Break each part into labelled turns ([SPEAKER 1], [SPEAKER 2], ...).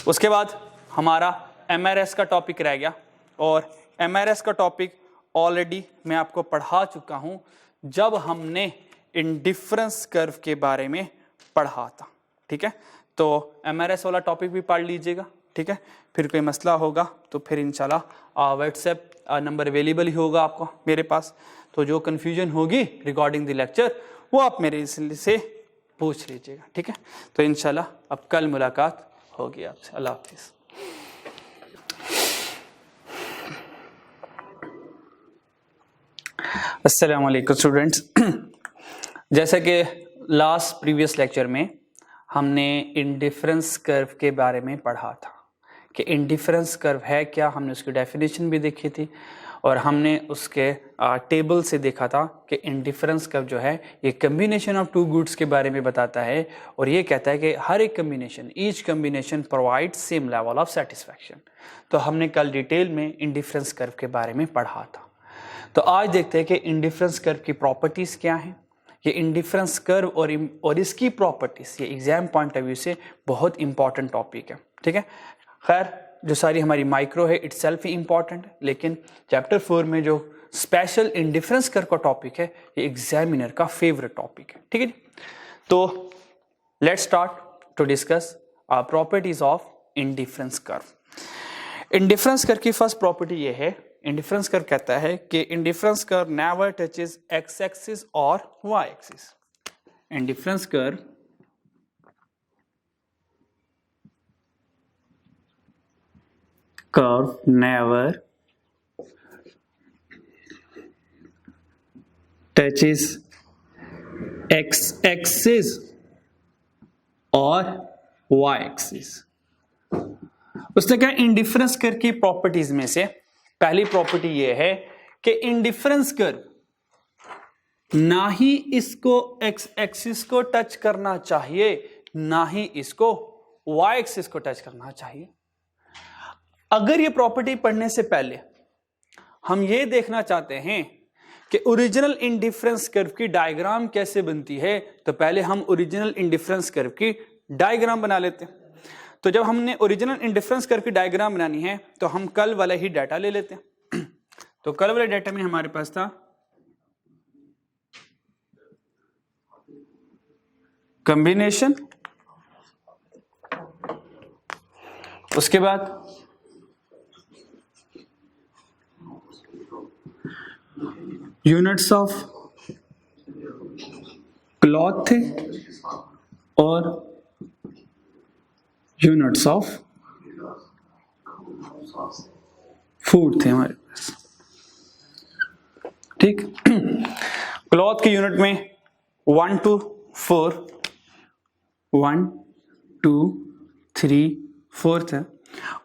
[SPEAKER 1] उसके बाद हमारा MRS का टॉपिक रह गया, और MRS का टॉपिक ऑलरेडी मैं आपको पढ़ा चुका हूं जब हमने इंडिफरेंस कर्व के बारे में पढ़ा था। ठीक है, तो MRS वाला टॉपिक भी पढ़ लीजिएगा। ठीक है, फिर कोई मसला होगा तो फिर इंशाल्लाह व्हाट्सएप नंबर अवेलेबल ही होगा आपको मेरे पास, तो जो कन्फ्यूजन होगी रिगार्डिंग द लेक्चर वो आप मेरे से पूछ लीजिएगा। ठीक है, तो इंशाल्लाह अब कल मुलाकात होगी आपसे। अल्लाह हाफिज़। अस्सलाम वालेकुम स्टूडेंट्स। जैसा कि लास्ट प्रीवियस लेक्चर में हमने इंडिफरेंस कर्व के बारे में पढ़ा था कि इंडिफरेंस कर्व है क्या, हमने उसकी डेफिनेशन भी देखी थी, और हमने उसके टेबल से देखा था कि इंडिफरेंस कर्व जो है ये कम्बिनेशन ऑफ टू गुड्स के बारे में बताता है, और ये कहता है कि हर एक combination, each combination provides same level of satisfaction. तो हमने कल डिटेल में इंडिफरेंस कर्व के बारे में पढ़ा था। तो आज देखते हैं कि इंडिफरेंस कर्व की प्रॉपर्टीज़ क्या हैं। ये इंडिफरेंस कर्व और इसकी प्रॉपर्टीज़ ये एग्जाम पॉइंट ऑफ व्यू से बहुत इंपॉर्टेंट टॉपिक है। ठीक है, खैर जो सारी हमारी माइक्रो है इटसेल्फ ही इंपॉर्टेंट है, लेकिन चैप्टर 4 में जो स्पेशल इंडिफरेंस कर्व का टॉपिक है ये एग्जामिनर का फेवरेट टॉपिक है। ठीक है जी, तो let's start to discuss properties of indifference curve. Indifference curve की फर्स्ट प्रॉपर्टी ये है, इंडिफरेंस कर्व कहता है कि indifference curve never touches X axis और Y axis. Indifference curve never touches x axis और y axis। उसने कहा इंडिफरेंस कर्व की प्रॉपर्टीज में से पहली प्रॉपर्टी ये है कि इंडिफरेंस कर्व ना ही इसको x एक्सिस को टच करना चाहिए, ना ही इसको y एक्सिस को टच करना चाहिए। अगर ये प्रॉपर्टी पढ़ने से पहले हम ये देखना चाहते हैं कि ओरिजिनल इंडिफरेंस कर्व की डायग्राम कैसे बनती है, तो पहले हम ओरिजिनल इंडिफरेंस कर्व की डायग्राम बना लेते हैं। तो जब हमने ओरिजिनल इंडिफरेंस कर्व की डायग्राम बनानी है तो हम कल वाला ही डाटा ले लेते हैं। तो कल वाले डाटा में हमारे पास था कॉम्बिनेशन, उसके बाद यूनिट्स ऑफ क्लॉथ थे और यूनिट्स ऑफ फूड थे हमारे पास। ठीक, क्लॉथ की यूनिट में 1 to 4, 1 2 3 4 था,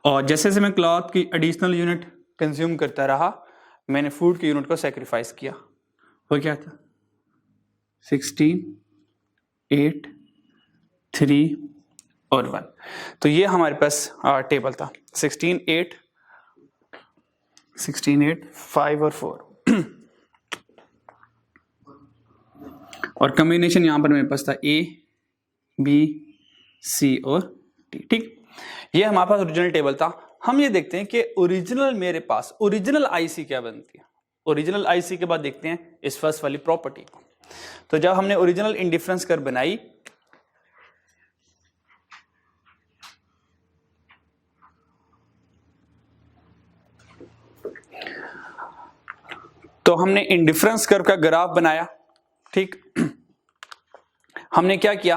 [SPEAKER 1] और जैसे जैसे मैं क्लॉथ की एडिशनल यूनिट कंज्यूम करता रहा मैंने फूड की यूनिट को सेक्रीफाइस किया। वो क्या था 16, 8, 3 और 1। तो ये हमारे पास टेबल था 16, 8, 5 और 4 और कॉम्बिनेशन यहां पर मेरे पास था A, B, C और D। ठीक, ये हमारे पास ओरिजिनल टेबल था। हम ये देखते हैं कि ओरिजिनल मेरे पास ओरिजिनल आईसी क्या बनती है। ओरिजिनल आईसी के बाद देखते हैं इस फर्स्ट वाली प्रॉपर्टी को। तो जब हमने ओरिजिनल इंडिफरेंस कर्व बनाई तो हमने इंडिफरेंस कर्व का ग्राफ बनाया। ठीक, हमने क्या किया,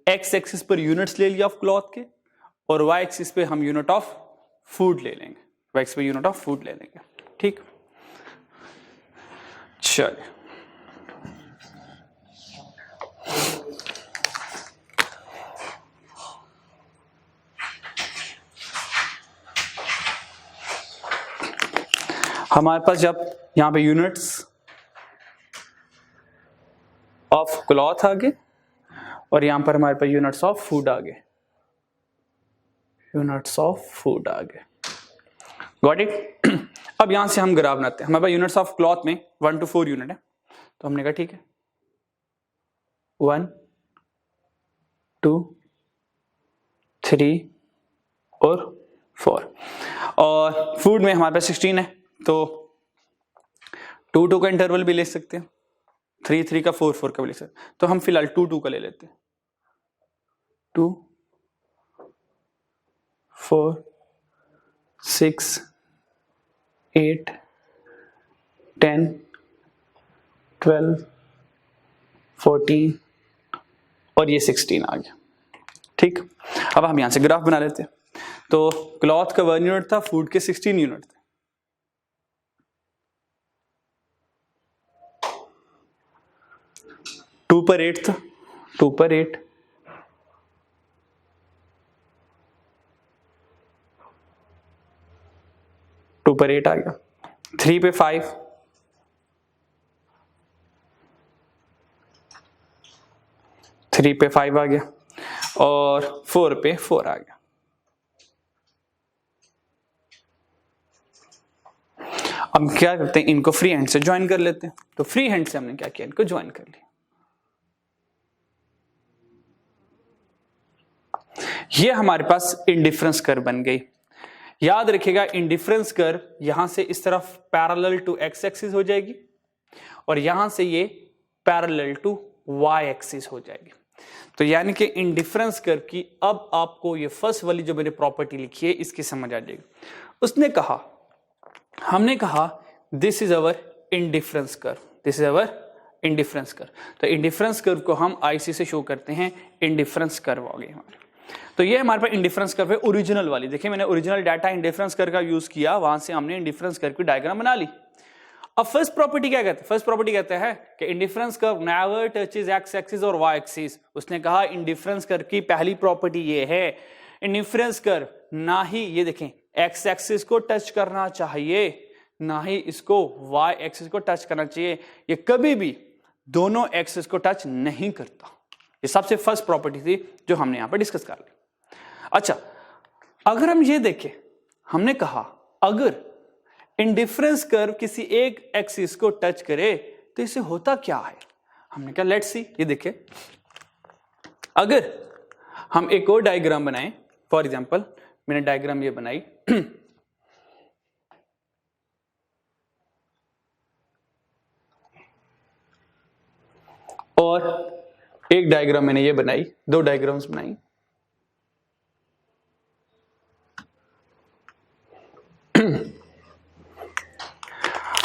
[SPEAKER 1] एक्स एक्सिस पर यूनिट्स ले लिया ऑफ क्लॉथ के, और वाई एक्सिस पे हम यूनिट ऑफ फूड ले लेंगे, वाई एक्सिस पे यूनिट ऑफ फूड ले लेंगे। ठीक, चलिए हमारे पास जब यहां पे यूनिट्स ऑफ क्लॉथ आ गए और यहां पर हमारे पास यूनिट्स ऑफ फूड आ गए, यूनिट्स ऑफ फूड आ गए। Got it. अब यहां से हम ग्राफ बनाते हैं। हमारे पास यूनिट्स ऑफ क्लॉथ में 1 to 4 यूनिट है, तो हमने कहा ठीक है 1 2 3 और 4। और फूड में हमारे पास 16 है, तो 2 का इंटरवल भी ले सकते हैं, 3 का, 4 का भी ले सकते हैं। तो हम फिलहाल 2 का ले लेते हैं, 2 4 6 8 10 12 14 और ये 16 आ गया। ठीक, अब हम यहां से ग्राफ बना लेते हैं। तो क्लॉथ का 1 यूनिट था, फूड के 16 यूनिट थे। टू पर 8 था, 2 पर 8, 2 पर 8 आ गया। 3 पे 5, 3 पे 5 आ गया, और 4 पे 4 आ गया। अब क्या करते हैं, इनको फ्री हैंड से ज्वाइन कर लेते हैं। तो फ्री हैंड से हमने क्या किया, इनको ज्वाइन कर लिया। ये हमारे पास इंडिफरेंस कर्व बन गई। याद रखिएगा, इंडिफरेंस कर्व यहां से इस तरफ पैरेलल टू एक्स एक्सिस हो जाएगी, और यहां से ये पैरेलल टू वाई एक्सिस हो जाएगी। तो यानी कि इंडिफरेंस कर्व की अब आपको ये फर्स्ट वाली जो मैंने प्रॉपर्टी लिखी है इसकी समझ आ जाएगी। उसने कहा, हमने कहा this is our indifference curve, this is our indifference curve. तो इंडिफरेंस कर्व को हम आईसी से शो करते हैं, इंडिफरेंस कर्व हो गए हमारे। तो ये हमारे पास इंडिफरेंस कर्व है ओरिजिनल वाली। देखिए मैंने ओरिजिनल डाटा इंडिफरेंस कर्व का यूज किया, वहां से हमने इंडिफरेंस कर्व की डायग्राम बना ली। अब फर्स्ट प्रॉपर्टी क्या कहते हैं, फर्स्ट प्रॉपर्टी कहते हैं कि indifference curve never touches X axis और वाई एक्सिस। उसने कहा इंडिफरेंस कर्व की पहली प्रॉपर्टी ये है, इंडिफरेंस कर्व ना ही ये देखें एक्स एक्सिस को टच करना चाहिए, ना ही इसको वाई एक्सिस को टच करना चाहिए। ये कभी भी दोनों एक्सिस को टच नहीं करता। ये सबसे फर्स्ट प्रॉपर्टी थी जो हमने यहां पर डिस्कस कर ली। अच्छा, अगर हम ये देखें, हमने कहा अगर इंडिफरेंस कर्व किसी एक एक्सिस को टच करे तो इसे होता क्या है। हमने कहा लेट्स सी, ये देखें, अगर हम एक और डायग्राम बनाएं, फॉर एग्जांपल मैंने डायग्राम ये बनाई और एक डायग्राम मैंने ये बनाई, दो डायग्राम्स बनाई।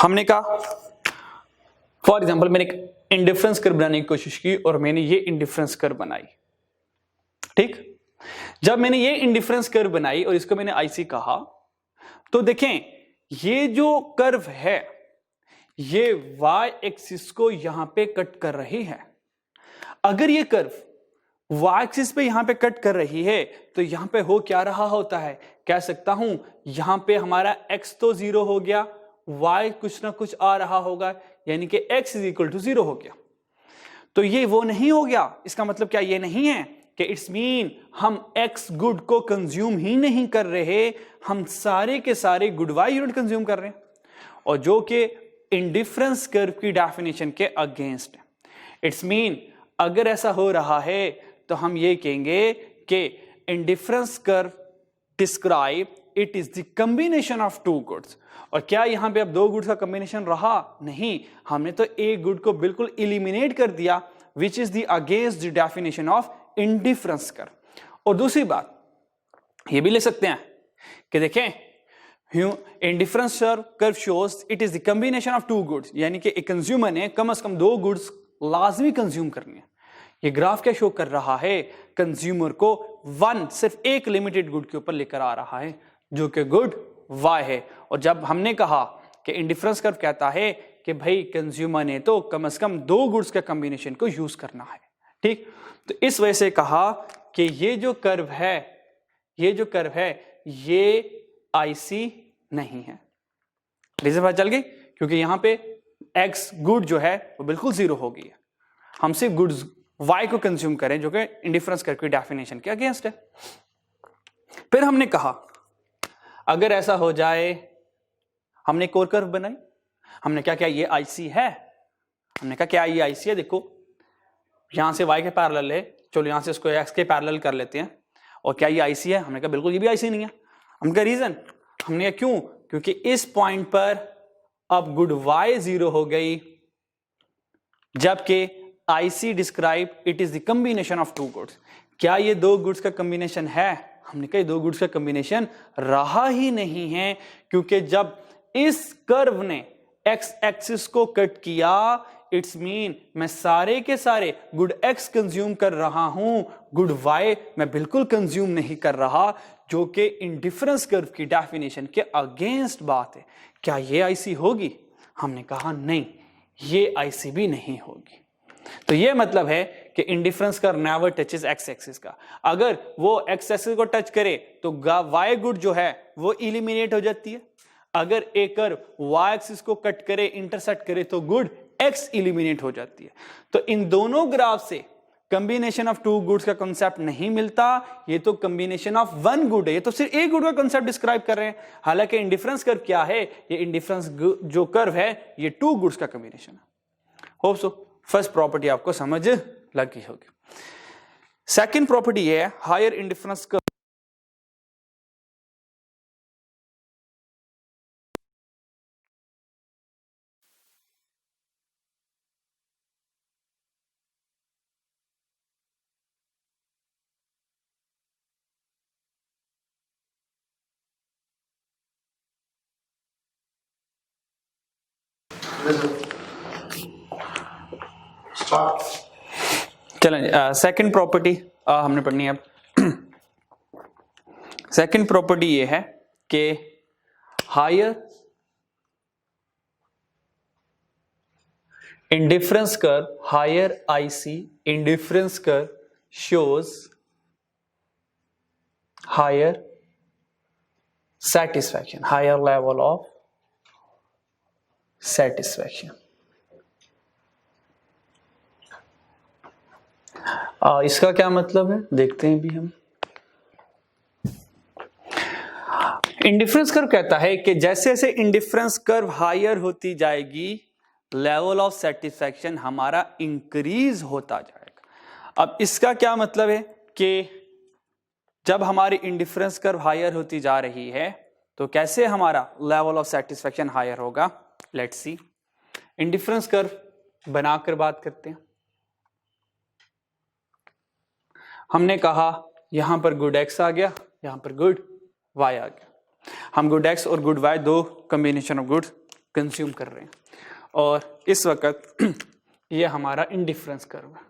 [SPEAKER 1] हमने कहा फॉर एग्जांपल मैंने एक इंडिफरेंस कर्व बनाने की कोशिश की और मैंने ये इंडिफरेंस कर्व बनाई। ठीक, जब मैंने ये इंडिफरेंस कर्व बनाई और इसको मैंने आईसी कहा, तो देखें ये जो कर्व है ये वाई एक्सिस को यहां पे कट कर रही है। अगर ये कर्व वाई एक्सिस पे यहां पे कट कर रही है तो यहां पे हो क्या रहा होता है, कह सकता हूं यहां पे हमारा x तो 0 हो गया, y कुछ ना कुछ आ रहा होगा, यानी कि x इज इक्वल टू 0 हो गया। तो ये वो नहीं हो गया। इसका मतलब क्या ये नहीं है कि इट्स मीन हम x गुड को कंज्यूम ही नहीं कर रहे, हम सारे के सारे गुड y यूनिट कंज्यूम कर रहे हैं, और जो कि इंडिफरेंस कर्व की डेफिनेशन के अगेंस्ट है। इट्स मीन अगर ऐसा हो रहा है तो हम ये कहेंगे कि indifference curve describe it is the combination of two goods. और क्या यहां पे अब दो गुड्स का कॉम्बिनेशन रहा? नहीं, हमने तो एक गुड को बिल्कुल इलिमिनेट कर दिया, which is the against the definition of indifference curve. और दूसरी बात ये भी ले सकते हैं कि देखें indifference curve shows it is the combination of two goods, यानी कि एक कंज्यूमर ने कम से कम दो गुड्स लाजमी कंज्यूम करनी है। ये ग्राफ क्या शो कर रहा है, कंज्यूमर को सिर्फ एक लिमिटेड गुड के ऊपर लेकर आ रहा है जो कि गुड वाई है। और जब हमने कहा कि इंडिफरेंस कर्व कहता है कि भाई कंज्यूमर ने तो कम से कम दो गुड्स के कॉम्बिनेशन को यूज करना है। ठीक, तो इस वजह से कहा कि ये जो कर्व है ये आईसी नहीं है। रीजन पता चल गई, क्योंकि यहां पे एक्स गुड जो है वो बिल्कुल 0 हो गई है। हम सिर्फ गुड्स वाई को कंज्यूम करें जो कि इंडिफरेंस कर्व की डेफिनेशन के अगेंस्ट है। फिर हमने कहा अगर ऐसा हो जाए, हमने एक और कर्व बनाई, हमने क्या ये आईसी है, हमने कहा क्या ये आईसी है। देखो यहां से वाई के पैरेलल है, चलो यहां से इसको एक्स के पैरेलल कर लेते हैं, और क्या ये आईसी है? हमने कहा बिल्कुल ये भी आईसी नहीं है। हमने कहा रीजन, हमने कहा क्यों? क्योंकि इस पॉइंट पर अब गुड वाई 0 हो गई, जबकि IC describe it is the combination of two goods. क्या ये दो गुड्स का कॉम्बिनेशन है? हमने कहा दो गुड्स का कॉम्बिनेशन रहा ही नहीं है, क्योंकि जब इस कर्व ने एक्स एक्सिस को कट किया, इट्स मीन मैं सारे के सारे गुड एक्स कंज्यूम कर रहा हूं, गुड वाई मैं बिल्कुल कंज्यूम नहीं कर रहा, जो कि इंडिफरेंस कर्व की डेफिनेशन के अगेंस्ट बात है। क्या ये आईसी होगी? हमने कहा नहीं, ये आईसी भी नहीं होगी। तो ये मतलब है कि indifference curve never touches X axis का। अगर वो एक्स एक्सिस को टच करे तो वाई गुड जो है वो इलिमिनेट हो जाती है। अगर एक कर्व वाई एक्सिस को कट करे, इंटरसेक्ट करे, तो गुड एक्स इलिमिनेट हो जाती है। तो इन दोनों ग्राफ से कॉम्बिनेशन ऑफ टू गुड्स का कांसेप्ट नहीं मिलता, ये तो कॉम्बिनेशन ऑफ वन गुड है, ये तो सिर्फ एक गुड का कांसेप्ट डिस्क्राइब कर रहे हैं। हालांकि इंडिफरेंस कर्व क्या है? ये इंडिफरेंस जो कर्व है ये टू गुड्स का कॉम्बिनेशन है। होप सो फर्स्ट प्रॉपर्टी आपको समझ लगी होगी। सेकंड प्रॉपर्टी है हायर इंडिफरेंस कर्व। चलें, सेकंड प्रॉपर्टी हमने पढ़नी है अब। सेकंड प्रॉपर्टी ये है कि higher indifference curve, higher IC indifference curve shows higher satisfaction, higher level of satisfaction। इसका क्या मतलब है देखते हैं भी हम। इंडिफरेंस कर्व कहता है कि जैसे जैसे इंडिफरेंस कर्व हायर होती जाएगी, लेवल ऑफ सेटिस्फैक्शन हमारा इंक्रीज होता जाएगा। अब इसका क्या मतलब है कि जब हमारी इंडिफरेंस कर्व हायर होती जा रही है तो कैसे हमारा लेवल ऑफ सेटिस्फैक्शन हायर होगा। लेट्स सी, इंडिफरेंस कर्व बनाकर बात करते हैं। हमने कहा यहां पर गुड एक्स आ गया, यहां पर गुड वाई आ गया। हम गुड एक्स और गुड वाई दो कॉम्बिनेशन ऑफ गुड्स कंज्यूम कर रहे हैं, और इस वक्त ये हमारा इंडिफरेंस कर्व है,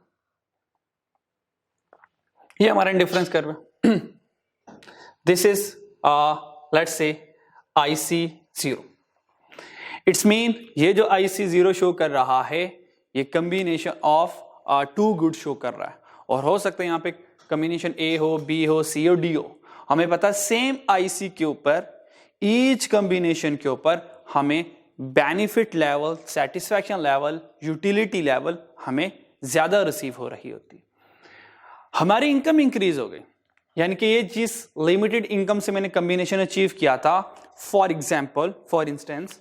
[SPEAKER 1] ये हमारा इंडिफरेंस कर्व है। This is let's say IC0। It's mean ये जो IC0 शो कर रहा है ये combination of two good show कर रहा है, और हो सकता है यहाँ पे कॉम्बिनेशन A हो, B हो, C हो, D हो। हमें पता सेम IC के ऊपर, ईच कॉम्बिनेशन के ऊपर हमें benefit level, satisfaction level, utility level हमें ज्यादा रिसीव हो रही होती है। हमारी इनकम इंक्रीज हो गई, यानी कि ये जिस लिमिटेड इनकम से मैंने कॉम्बिनेशन अचीव किया था, फॉर एग्जाम्पल, फॉर इंस्टेंस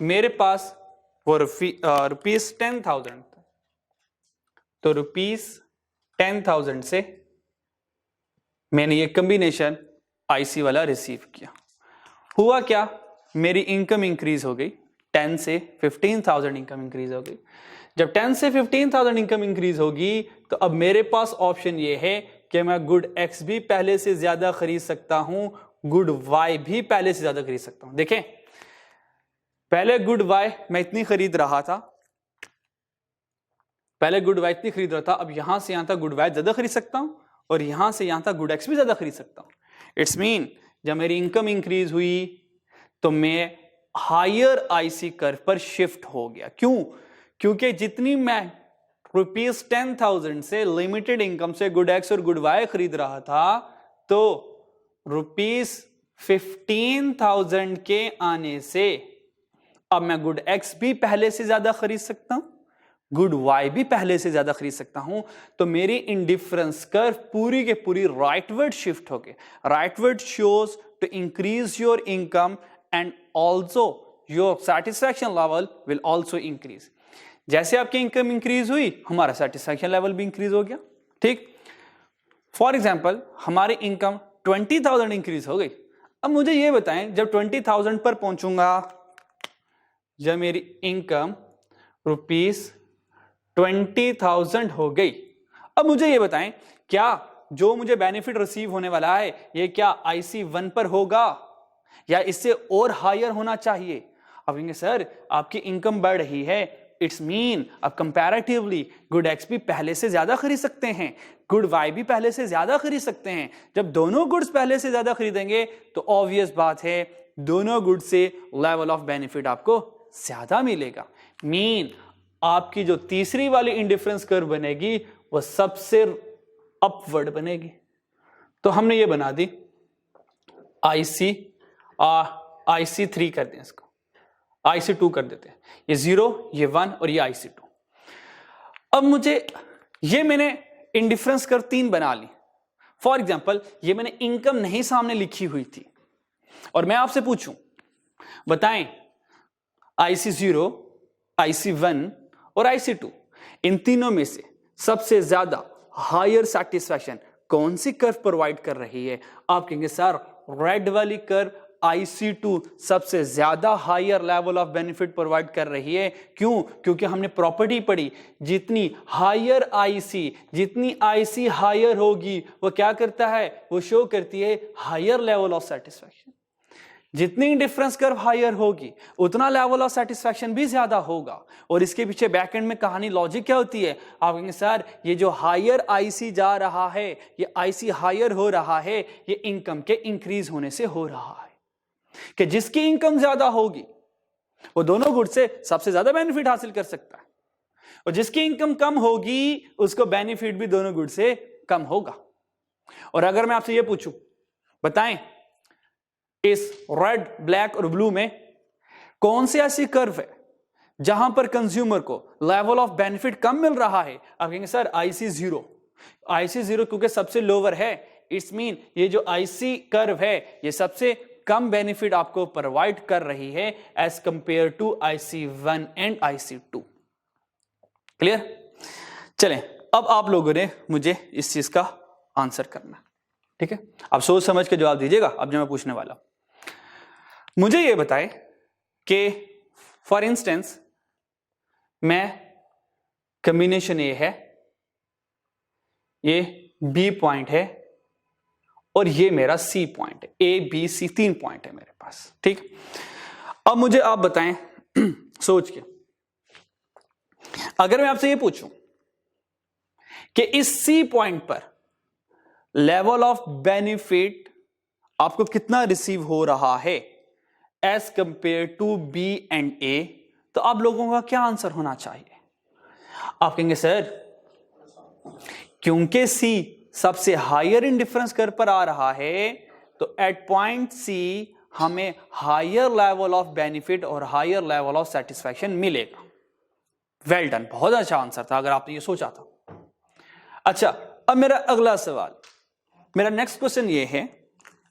[SPEAKER 1] मेरे पास वो रुपीज 10,000, तो रुपीज 10,000 से मैंने ये कॉम्बिनेशन IC वाला रिसीव किया। हुआ क्या, मेरी इनकम इंक्रीज हो गई, 10 से 15,000 इनकम इंक्रीज हो गई। जब 10 से 15,000 इनकम इंक्रीज होगी तो अब मेरे पास ऑप्शन ये है कि मैं गुड एक्स भी पहले से ज्यादा खरीद सकता हूं, गुड वाई भी पहले से ज्यादा खरीद सकता हूं। देखें, पहले गुड वाई मैं इतनी खरीद रहा था, पहले गुड वाई इतनी खरीद रहा था, अब यहां से यहां तक गुड वाई ज्यादा खरीद सकता हूं, और यहां से यहां तक गुड एक्स भी ज्यादा खरीद सकता हूं। इट्स मीन जब मेरी इनकम इंक्रीज हुई तो मैं हायर IC कर्व पर शिफ्ट हो गया। क्यों? क्योंकि जितनी मैं रुपीज 10,000 से लिमिटेड इनकम से गुड एक्स और गुड वाई खरीद रहा था, तो रुपीज 15,000 के आने से अब मैं गुड एक्स भी पहले से ज्यादा खरीद सकता हूं, गुड वाई भी पहले से ज्यादा खरीद सकता हूं। तो मेरी इंडिफरेंस कर्व पूरी के पूरी राइटवर्ड शिफ्ट हो गई। Rightward shows to increase your income and also your satisfaction level will also increase. जैसे आपकी इनकम इंक्रीज हुई, हमारा सेटिस्फैक्शन लेवल भी इंक्रीज हो गया। ठीक, फॉर एग्जाम्पल हमारी इनकम 20,000 इंक्रीज हो गई। अब मुझे ये बताएं, जब 20,000 पर पहुंचूंगा, जब मेरी इनकम ₹20,000 हो गई, अब मुझे ये बताएं क्या जो मुझे बेनिफिट रिसीव होने वाला है ये क्या IC1 पर होगा या इससे और हायर होना चाहिए? अब कहेंगे सर आपकी इनकम बढ़ रही है, इट्स मीन अब कंपैरेटिवली गुड एक्स भी पहले से ज्यादा खरीद सकते हैं, गुड वाई भी पहले से ज्यादा खरीद सकते हैं। जब दोनों गुड्स पहले से ज्यादा खरीदेंगे तो ऑब्वियस बात है दोनों गुड्स से लेवल ऑफ बेनिफिट आपको ज्यादा मिलेगा। मीन आपकी जो तीसरी वाली इंडिफरेंस कर्व बनेगी वो सबसे अपवर्ड बनेगी। तो हमने ये बना दी IC3 कर दें, इसको IC2 कर देते हैं, ये 0 ये 1 और ये IC2। अब मुझे ये मैंने इंडिफरेंस कर्व 3 बना ली। फॉर एग्जांपल ये मैंने इनकम नहीं सामने लिखी हुई थी और मैं आपसे पूछूं बताएं IC0 IC1 और IC2 इन तीनों में से सबसे ज्यादा हायर सैटिस्फैक्शन कौन सी कर्व प्रोवाइड कर रही है? आप कहेंगे सर रेड वाली कर्व IC2 सबसे ज्यादा higher level of benefit provide कर रही है। क्यों? क्योंकि हमने प्रॉपर्टी पढ़ी, जितनी हायर जितनी IC हायर होगी वो क्या करता है, वो शो करती है हायर लेवल ऑफ सेटिस्फैक्शन। जितनी डिफरेंस कर्व हायर होगी उतना लेवल ऑफ सेटिस्फैक्शन भी ज्यादा होगा। और इसके पीछे बैक एंड में कहानी लॉजिक क्या होती है? आप कहेंगे सर ये जो हायर IC जा रहा है, ये IC हायर हो रहा है, ये इनकम के इंक्रीज होने से हो रहा है कि जिसकी इनकम ज्यादा होगी वो दोनों गुड से सबसे ज्यादा बेनिफिट हासिल कर सकता है और जिसकी इनकम कम होगी उसको बेनिफिट भी दोनों गुड से कम होगा। और अगर मैं आपसे ये पूछूं बताएं इस रेड ब्लैक और ब्लू में कौन सी ऐसी कर्व है जहां पर कंज्यूमर को लेवल ऑफ बेनिफिट कम मिल रहा है? आप कहेंगे सर IC0 क्योंकि सबसे लोअर है, इट्स मीन ये जो IC कर्व है ये सबसे कम बेनिफिट आपको प्रोवाइड कर रही है as compare to IC1 and IC2। Clear? चलें अब आप लोगों ने मुझे इस चीज का आंसर करना, ठीक है? आप सोच समझ के जवाब दीजिएगा। अब जो मैं पूछने वाला हूं मुझे ये बताए कि फॉर इंस्टेंस मैं कॉम्बिनेशन ए है, ये B पॉइंट है और ये मेरा C पॉइंट है, ABC 3 पॉइंट है मेरे पास, ठीक? अब मुझे आप बताएं सोच के, अगर मैं आपसे ये पूछूं कि इस C पॉइंट पर लेवल ऑफ बेनिफिट आपको कितना रिसीव हो रहा है as compare to B and A, तो आप लोगों का क्या आंसर होना चाहिए? आप कहेंगे सर क्योंकि C सबसे हायर इंडिफरेंस कर्व पर आ रहा है तो एट पॉइंट C हमें हायर लेवल ऑफ बेनिफिट और हायर लेवल ऑफ सेटिस्फैक्शन मिलेगा। वेल डन, बहुत अच्छा आंसर था अगर आपने ये सोचा था। अच्छा अब मेरा अगला सवाल, मेरा नेक्स्ट क्वेश्चन ये है,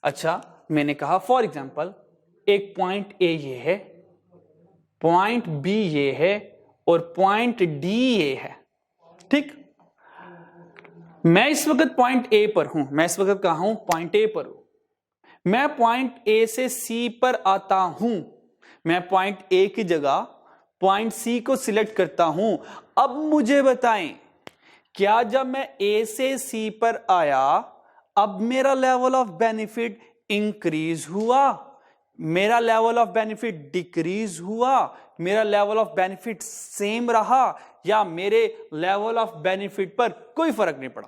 [SPEAKER 1] अच्छा मैंने कहा फॉर एग्जांपल एक पॉइंट A ये है, पॉइंट B ये है और पॉइंट D ये है, ठीक? मैं इस वक्त पॉइंट A पर हूं, मैं इस वक्त कहां हूं? पॉइंट A पर हूं। मैं पॉइंट A से C पर आता हूं, मैं पॉइंट A की जगह पॉइंट C को सिलेक्ट करता हूं। अब मुझे बताएं क्या जब मैं A से C पर आया अब मेरा लेवल ऑफ बेनिफिट इंक्रीज हुआ, मेरा लेवल ऑफ बेनिफिट डिक्रीज हुआ, मेरा लेवल ऑफ बेनिफिट सेम रहा या मेरे लेवल ऑफ बेनिफिट पर कोई फर्क नहीं पड़ा?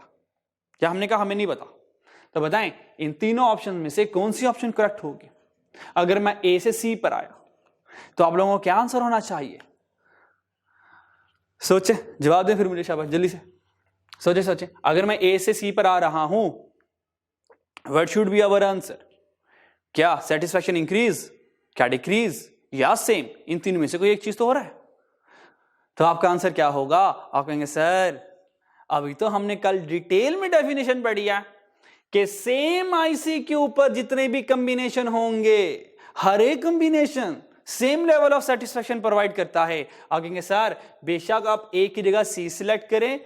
[SPEAKER 1] क्या हमने कहा हमें नहीं पता? तो बताएं इन तीनों ऑप्शन में से कौन सी ऑप्शन करेक्ट होगी? अगर मैं A से C पर आया तो आप लोगों को क्या आंसर होना चाहिए? सोचे, जवाब दें फिर मुझे, शाबाश जल्दी से सोचे। अगर मैं A से C पर आ रहा हूं what should be our answer? क्या सेटिस्फैक्शन इंक्रीज, क्या डिक्रीज या सेम? इन तीनों में से कोई एक चीज तो हो रहा है। तो आपका आंसर क्या होगा? आप कहेंगे सर अभी तो हमने कल डिटेल में डेफिनेशन पढ़ी है कि सेम IC के ऊपर जितने भी कॉम्बिनेशन होंगे हर एक combination same level of satisfaction provide करता है। आप कहेंगे सर बेशक आप A की जगह C सिलेक्ट करें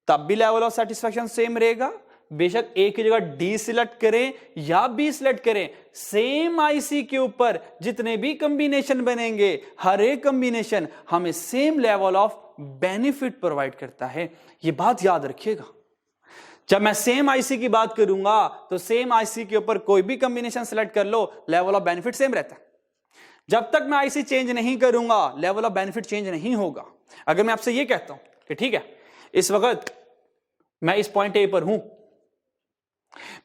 [SPEAKER 1] तब भी लेवल ऑफ सेटिस्फैक्शन सेम रहेगा, बेशक ए की जगह डी सिलेक्ट करें या बी सिलेक्ट करें, सेम आईसी के ऊपर जितने भी कॉम्बिनेशन बनेंगे, हर एक कॉम्बिनेशन हमें same level of benefit provide करता है। ये बात याद रखिएगा। जब मैं सेम आईसी की बात करूंगा तो सेम आईसी के ऊपर कोई भी कॉम्बिनेशन सेलेक्ट कर लो, लेवल ऑफ बेनिफिट सेम रहता है। जब तक मैं आईसी चेंज नहीं करूंगा, लेवल ऑफ बेनिफिट चेंज नहीं होगा। अगर मैं आपसे ये कहता हूं कि ठीक है, इस वक्त मैं इस पॉइंट ए पर हूं,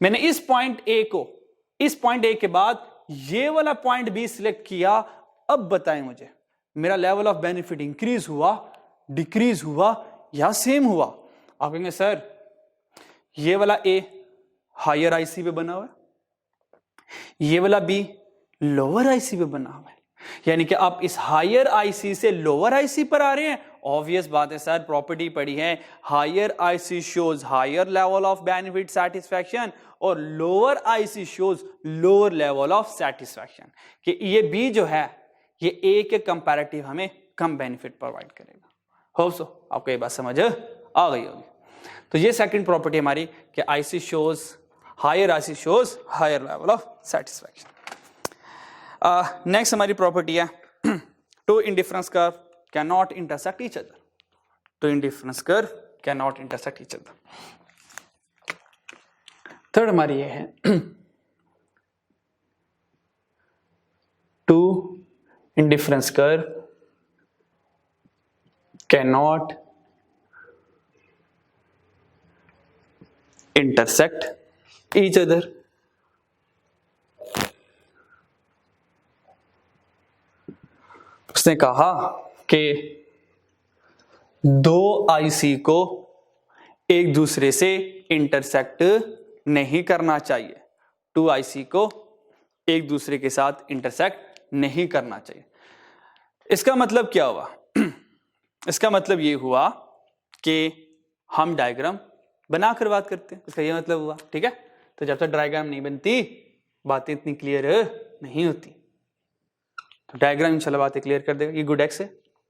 [SPEAKER 1] मैंने इस पॉइंट ए के बाद ये वाला पॉइंट बी सिलेक्ट किया, अब बताएं मुझे मेरा लेवल ऑफ बेनिफिट इंक्रीज हुआ, डिक्रीज हुआ या सेम हुआ? आप कहेंगे सर ये वाला ए हायर आईसी पे बना हुआ है, ये वाला बी लोअर आईसी पे बना हुआ है, यानी कि आप इस हायर आईसी से लोअर आईसी पर आ रहे हैं। ऑब्वियस बात है सर, प्रॉपर्टी पढ़ी है, higher IC shows higher level of benefit satisfaction और lower IC shows lower level of satisfaction, कि ये बी जो है ये ए के कंपैरेटिव हमें कम बेनिफिट प्रोवाइड करेगा। होप सो आपको ये बात समझ आ गई होगी। तो ये सेकंड प्रॉपर्टी हमारी कि IC shows higher level of satisfaction. Next हमारी प्रॉपर्टी है two indifference curve can not intersect each other. Two indifference curve can not intersect each other. Third हमारी ये है two indifference curve can not intersect each other. उसने कहा कि दो IC को एक दूसरे से इंटरसेक्ट नहीं करना चाहिए। टू आईसी को एक दूसरे के साथ इंटरसेक्ट नहीं करना चाहिए। इसका मतलब क्या हुआ? इसका मतलब ये हुआ कि हम डायग्राम बनाकर बात करते हैं, इसका ये मतलब हुआ। ठीक है, तो जब तक डायग्राम नहीं बनती बातें इतनी क्लियर नहीं होती। तो डायग्राम इंशाल्लाह बातें क्लियर कर देगा। ये गुड एक्स है,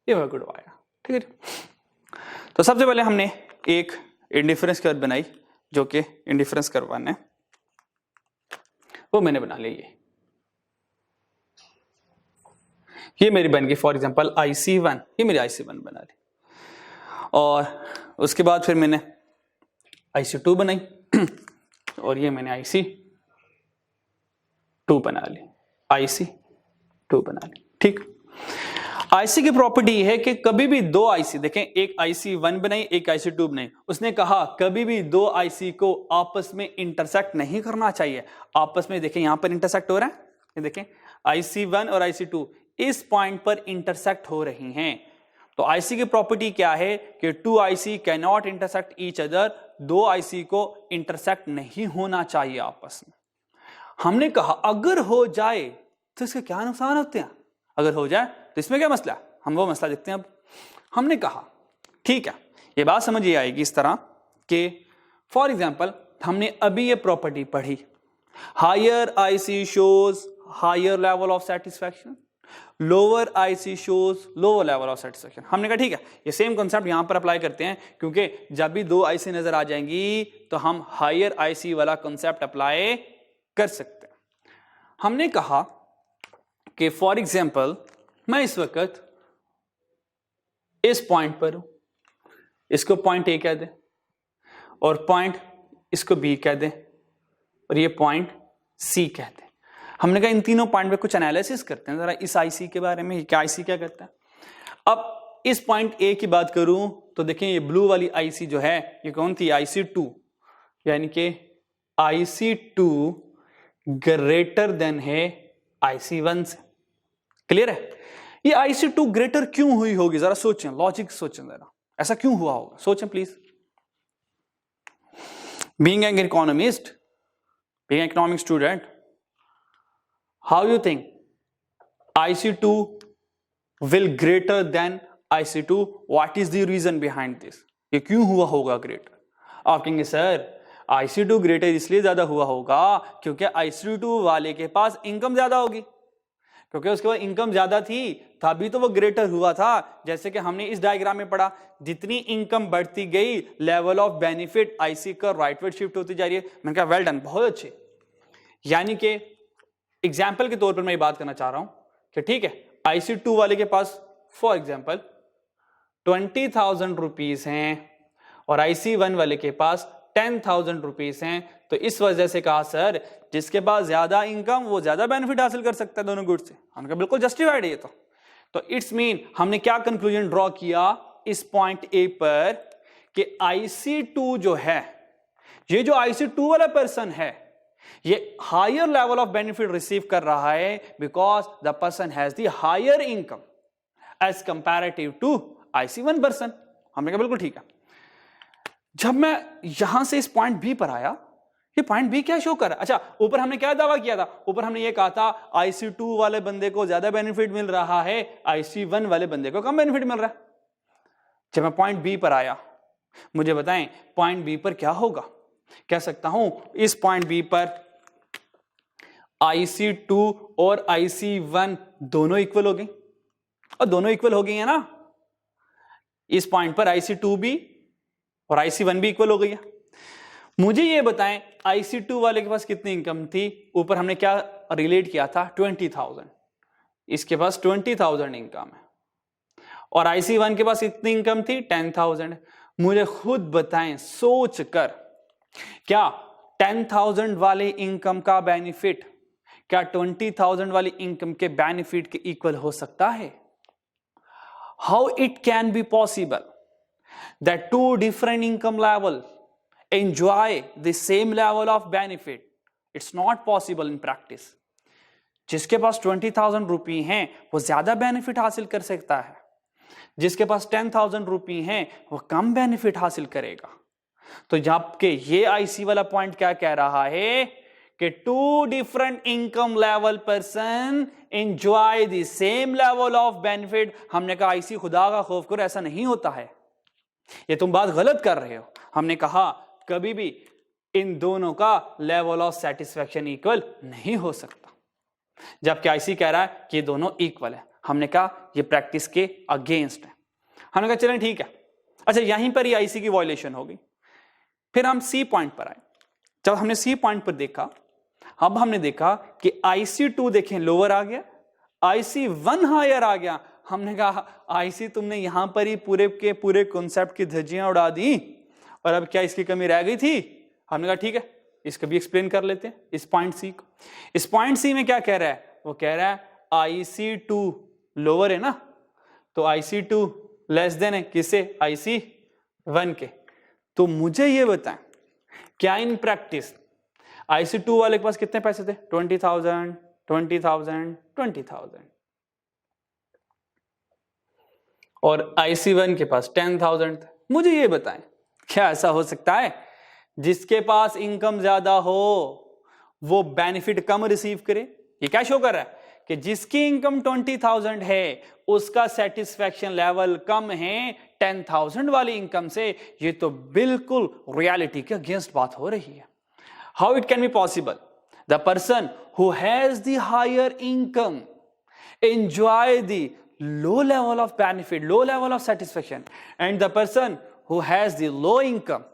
[SPEAKER 1] ये वह गुड वाई है। ठीक है, तो सबसे पहले हमने एक इंडिफरेंस कर्व बनाई जो कि इंडिफरेंस कर्व 1 है, वो मैंने बना लिया। ये मेरी बन गई फॉर एग्जांपल IC1, ये मेरी IC1 बना ली। और उसके बाद फिर मैंने IC2 बनाई और ये मैंने IC2 बना ली, IC2 बना ली। ठीक, आईसी की प्रॉपर्टी है कि कभी भी दो आईसी, देखें एक IC1 बनाई एक IC2 बनाई, उसने कहा कभी भी दो आईसी को आपस में इंटरसेक्ट नहीं करना चाहिए। आपस में देखें यहां पर इंटरसेक्ट हो रहा है, ये देखें IC1 और IC2 इस पॉइंट पर इंटरसेक्ट हो रही हैं। तो आईसी की प्रॉपर्टी क्या है कि two IC can not intersect each other, दो आईसी को इंटरसेक्ट नहीं होना चाहिए आपस में। हमने कहा अगर हो जाए तो इसके क्या नुकसान होते हैं, अगर हो जाए तो इसमें क्या मसला, हम वो मसला देखते हैं। अब हमने कहा ठीक है, ये बात समझ ये आएगी इस तरह कि फॉर एग्जांपल हमने अभी ये प्रॉपर्टी पढ़ी, higher IC shows higher level of satisfaction, lower IC shows lower level of satisfaction. हमने कहा ठीक है, ये सेम कॉन्सेप्ट यहां पर अप्लाई करते हैं, क्योंकि जब भी दो आईसी नजर आ जाएंगी तो हम हायर आईसी वाला कॉन्सेप्ट अप्लाई कर सकते हैं। हमने कहा कि फॉर एग्जांपल मैं इस वक्त इस पॉइंट पर हूं, इसको पॉइंट ए कह दे और पॉइंट इसको बी कह दे और ये पॉइंट सी कह दे। हमने कहा इन तीनों पॉइंट पे कुछ एनालिसिस करते हैं जरा इस आईसी के बारे में, क्या आईसी क्या करता है। अब इस पॉइंट ए की बात करूं तो देखें ये ब्लू वाली आईसी जो है ये कौन थी, IC2, यानी कि IC2 ग्रेटर देन है IC1 से। क्लियर है? ये IC2 ग्रेटर क्यों हुई होगी, जरा सोचें, लॉजिक सोचें जरा, ऐसा क्यों हुआ होगा, सोचें please. Being an economist, being an economic student, how you think IC2 will greater than IC2? What is the reason behind this? ये क्यों हुआ होगा ग्रेटर? आप कहेंगे सर IC2 ग्रेटर इसलिए ज्यादा हुआ होगा क्योंकि IC2 वाले के पास इनकम ज्यादा होगी, क्योंकि उसके बाद इनकम ज्यादा थी तभी तो वो ग्रेटर हुआ था। जैसे कि हमने इस डायग्राम में पढ़ा, जितनी इनकम बढ़ती गई लेवल ऑफ बेनिफिट आईसी का राइटवर्ड शिफ्ट होती जा रही है। मैंने कहा वेल डन, बहुत अच्छे। यानी कि एग्जाम्पल के तौर पर मैं ये बात करना चाह रहा हूं कि ठीक है, IC2 वाले के पास फॉर एग्जाम्पल 20,000 रुपीज हैं और IC1 वाले के पास 10,000 रुपीज हैं। तो इस वजह से कहा सर जिसके पास ज्यादा इनकम वो ज्यादा बेनिफिट हासिल कर सकता है दोनों गुड्स से। हमने कहा बिल्कुल जस्टिफाइड है ये तो इट्स मीन हमने क्या कंक्लूजन ड्रॉ किया इस पॉइंट ए पर कि IC2 जो है, ये जो IC2 वाला पर्सन है ये higher level of benefit receive कर रहा है because the person has the higher income as comparative to IC1 person. हमने कहा बिल्कुल ठीक है। जब मैं यहां से इस पॉइंट बी पर आया, ये पॉइंट बी क्या शो कर रहा है? अच्छा, ऊपर हमने क्या दावा किया था? ऊपर हमने ये कहा था IC2 वाले बंदे को ज्यादा बेनिफिट मिल रहा है, IC1 वाले बंदे को कम बेनिफिट मिल रहा है। जब मैं पॉइंट बी पर आया, मुझे बताएं पॉइंट बी पर क्या होगा? कह सकता हूं इस पॉइंट बी पर IC2 और IC1 दोनों इक्वल हो गई, और दोनों इक्वल हो गई है ना। इस पॉइंट पर IC2 भी और IC1 भी इक्वल हो गई है। मुझे ये बताएं IC2 वाले के पास कितनी इनकम थी? ऊपर हमने क्या रिलेट किया था? 20,000। इसके पास 20,000 इनकम है और IC1 के पास कितनी इनकम थी? 10,000। मुझे खुद बताएं सोच कर, क्या 10,000 वाले इनकम का बेनिफिट क्या 20,000 वाली इनकम के बेनिफिट के इक्वल हो सकता है? How it can be possible that two different income level enjoy the same level of benefit? It's not possible in practice. जिसके पास 20,000 रुपये हैं वो ज्यादा बेनिफिट हासिल कर सकता है, जिसके पास 10,000 रुपये हैं वो कम बेनिफिट हासिल करेगा। तो जबकि ये IC वाला पॉइंट क्या कह रहा है कि two different income level person enjoy the same level of benefit. हमने कहा IC खुदा का खौफ करो, ऐसा नहीं होता है, ये तुम बात गलत कर रहे हो। हमने कहा कभी भी इन दोनों का लेवल ऑफ सेटिस्फैक्शन इक्वल नहीं हो सकता, जबकि IC कह रहा है कि दोनों इक्वल है। हमने कहा ये प्रैक्टिस के अगेंस्ट है। हमने कहा चलें ठीक है। अच्छा, यहीं पर ही IC की वायलेशन हो गई। फिर हम C पॉइंट पर आए। जब हमने C पॉइंट पर देखा, अब हमने देखा कि IC2 देखें लोअर आ गया, IC1 हायर आ गया। हमने कहा IC तुमने यहां पर ही पूरे के पूरे कॉन्सेप्ट की धज्जियां उड़ा दी और अब क्या इसकी कमी रह गई थी? हमने कहा ठीक है, इसको भी एक्सप्लेन कर लेते हैं इस पॉइंट C को। इस पॉइंट C में क्या कह रहा है? वो कह रहा है IC2 लोअर है ना, तो IC2 लेस देन है किसे? IC1 के। तो मुझे ये बताएं क्या इन प्रैक्टिस IC2 वाले के पास कितने पैसे थे? 20,000, 20,000, 20,000 और IC1 के पास 10,000 थे। मुझे ये बताएं क्या ऐसा हो सकता है जिसके पास इनकम ज्यादा हो वो बेनिफिट कम रिसीव करे? ये क्या शो कर रहा है कि जिसकी इनकम 20,000 है उसका सेटिस्फैक्शन लेवल कम है 10,000 वाली इनकम से। ये तो बिल्कुल रियलिटी के अगेंस्ट बात हो रही है। How it can be possible? The person who has the higher income enjoy the low level of benefit, low level of satisfaction, and the person who has the low income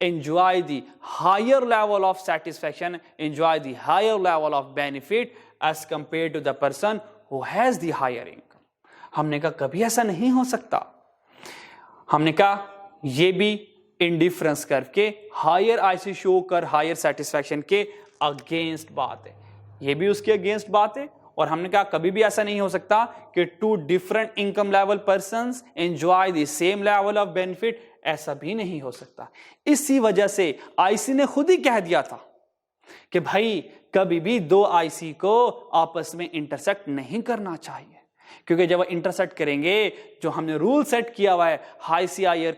[SPEAKER 1] enjoy the higher level of satisfaction, enjoy the higher level of benefit as compared to the person who has the higher income. हमने कहा कभी ऐसा नहीं हो सकता। हमने कहा ये भी इंडिफरेंस कर्व के हायर IC शो कर हायर सेटिस्फैक्शन के अगेंस्ट बात है, ये भी उसके अगेंस्ट बात है। और हमने कहा कभी भी ऐसा नहीं हो सकता कि two different income level persons enjoy the same level of benefit, ऐसा भी नहीं हो सकता। इसी वजह से IC ने खुद ही कह दिया था कि भाई कभी भी दो IC को आपस में इंटरसेक्ट नहीं करना चाहिए, क्योंकि जब इंटरसेक्ट करेंगे जो हमने रूल सेट किया हुआ है higher